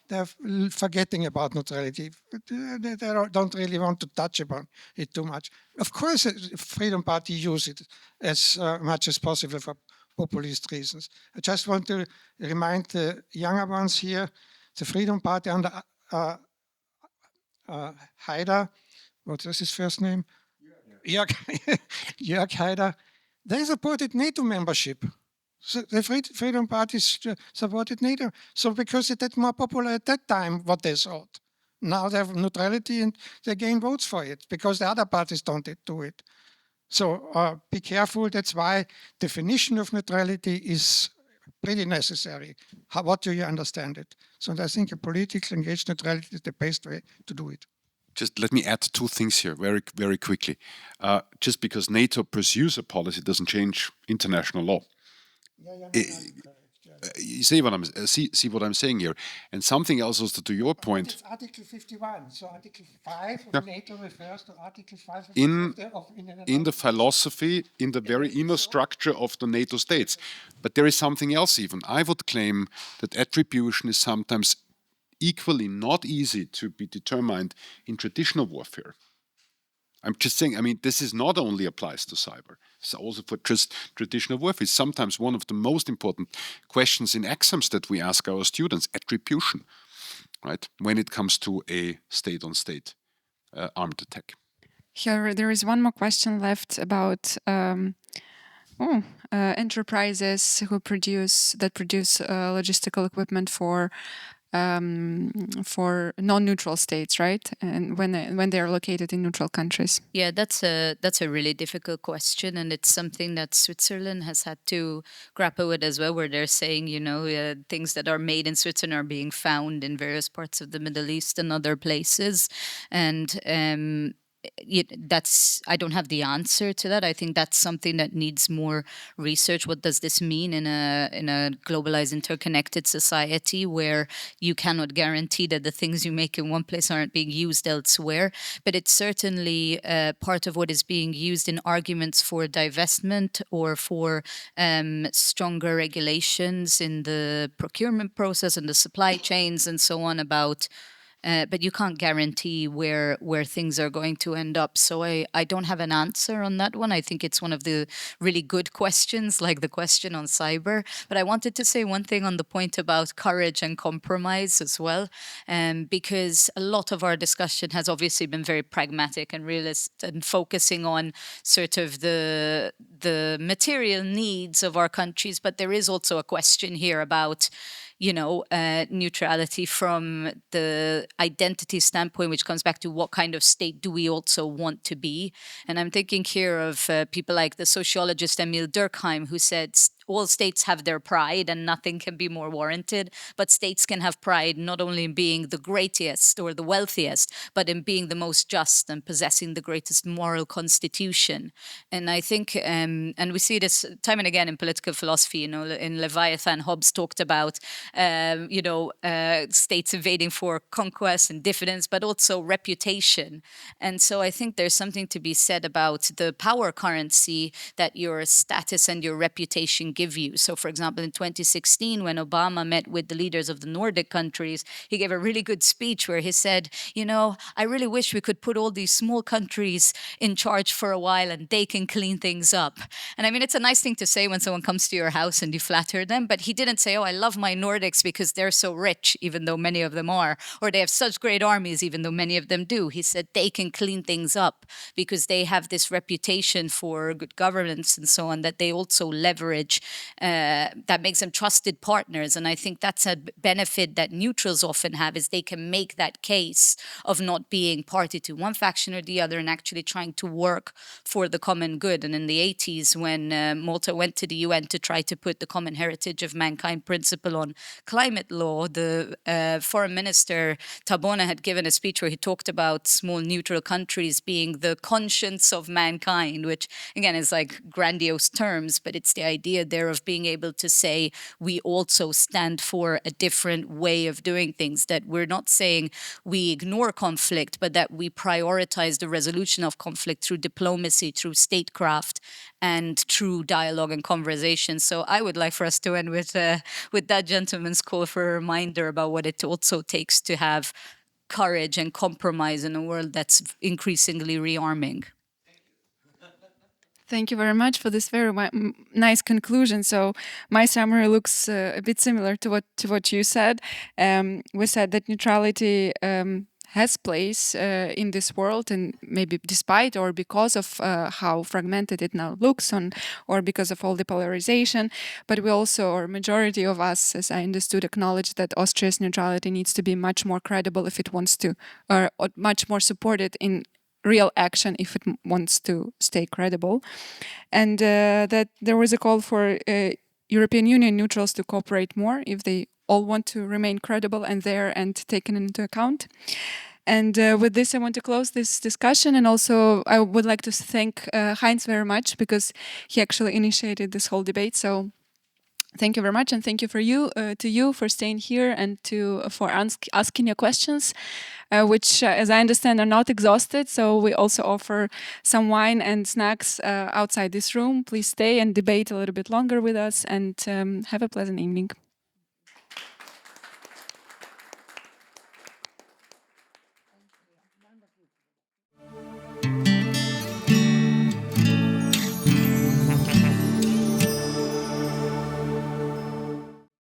they're forgetting about neutrality. They don't really want to touch upon it too much. Of course, the Freedom Party use it as much as possible for populist reasons. I just want to remind the younger ones here, the Freedom Party under Haider, what was his first name? Jörg Haider, they supported NATO membership. So the Freedom Party supported NATO. So because it was more popular at that time, what they thought. Now they have neutrality and they gain votes for it because the other parties don't do it. So be careful. That's why definition of neutrality is pretty necessary. What do you understand it? So I think a political engaged neutrality is the best way to do it. Just let me add two things here very, very quickly. Just because NATO pursues a policy doesn't change international law. You see what I'm saying here, and something else also to your point. It's Article 51. So Article 5 of NATO refers to Article 5 in the philosophy, in the very inner structure of the NATO states. But there is something else even. I would claim that attribution is sometimes equally not easy to be determined in traditional warfare. I'm just saying, I mean, this is not only applies to cyber, it's also for just traditional warfare. It's sometimes one of the most important questions in exams that we ask our students, attribution, right? When it comes to a state-on-state armed attack. Here, there is one more question left about enterprises who produce logistical equipment for non-neutral states, right? And when they are located in neutral countries. Yeah, that's a really difficult question, and it's something that Switzerland has had to grapple with as well, where they're saying, things that are made in Switzerland are being found in various parts of the Middle East and other places, and I don't have the answer to that. I think that's something that needs more research. What does this mean in a globalized, interconnected society where you cannot guarantee that the things you make in one place aren't being used elsewhere? But it's certainly part of what is being used in arguments for divestment or for stronger regulations in the procurement process and the supply chains and so on about. But you can't guarantee where things are going to end up. So I don't have an answer on that one. I think it's one of the really good questions, like the question on cyber. But I wanted to say one thing on the point about courage and compromise as well, because a lot of our discussion has obviously been very pragmatic and realist and focusing on sort of the material needs of our countries. But there is also a question here about neutrality from the identity standpoint, which comes back to what kind of state do we also want to be. And I'm thinking here of people like the sociologist Emil Durkheim, who said all states have their pride and nothing can be more warranted, but states can have pride not only in being the greatest or the wealthiest, but in being the most just and possessing the greatest moral constitution. And I think, and we see this time and again in political philosophy, in Leviathan, Hobbes talked about, states invading for conquest and diffidence, but also reputation. And so I think there's something to be said about the power currency that your status and your reputation give you. So for example, in 2016, when Obama met with the leaders of the Nordic countries, he gave a really good speech where he said, I really wish we could put all these small countries in charge for a while and they can clean things up. And I mean, it's a nice thing to say when someone comes to your house and you flatter them, but he didn't say, oh, I love my Nordics because they're so rich, even though many of them are, or they have such great armies, even though many of them do. He said they can clean things up because they have this reputation for good governance and so on that they also leverage, that makes them trusted partners. And I think that's a benefit that neutrals often have, is they can make that case of not being party to one faction or the other and actually trying to work for the common good. And in the 80s, when Malta went to the UN to try to put the common heritage of mankind principle on climate law, the foreign minister Tabona had given a speech where he talked about small neutral countries being the conscience of mankind, which again is like grandiose terms, but it's the idea there of being able to say we also stand for a different way of doing things, that we're not saying we ignore conflict, but that we prioritize the resolution of conflict through diplomacy, through statecraft, and through dialogue and conversation. So I would like for us to end with that gentleman's call for a reminder about what it also takes to have courage and compromise in a world that's increasingly rearming. Thank you very much for this very nice conclusion. So my summary looks a bit similar to what you said. We said that neutrality has place in this world, and maybe despite or because of how fragmented it now looks or because of all the polarization. But we also, or majority of us, as I understood, acknowledge that Austria's neutrality needs to be much more credible if it wants to, or much more supported in real action if it wants to stay credible. And that there was a call for European Union neutrals to cooperate more if they all want to remain credible and there and taken into account. And with this, I want to close this discussion. And also, I would like to thank HEINZ very much, because he actually initiated this whole debate. So thank you very much, and thank you for for staying here and for asking your questions, which, as I understand, are not exhausted. So we also offer some wine and snacks outside this room. Please stay and debate a little bit longer with us, and have a pleasant evening.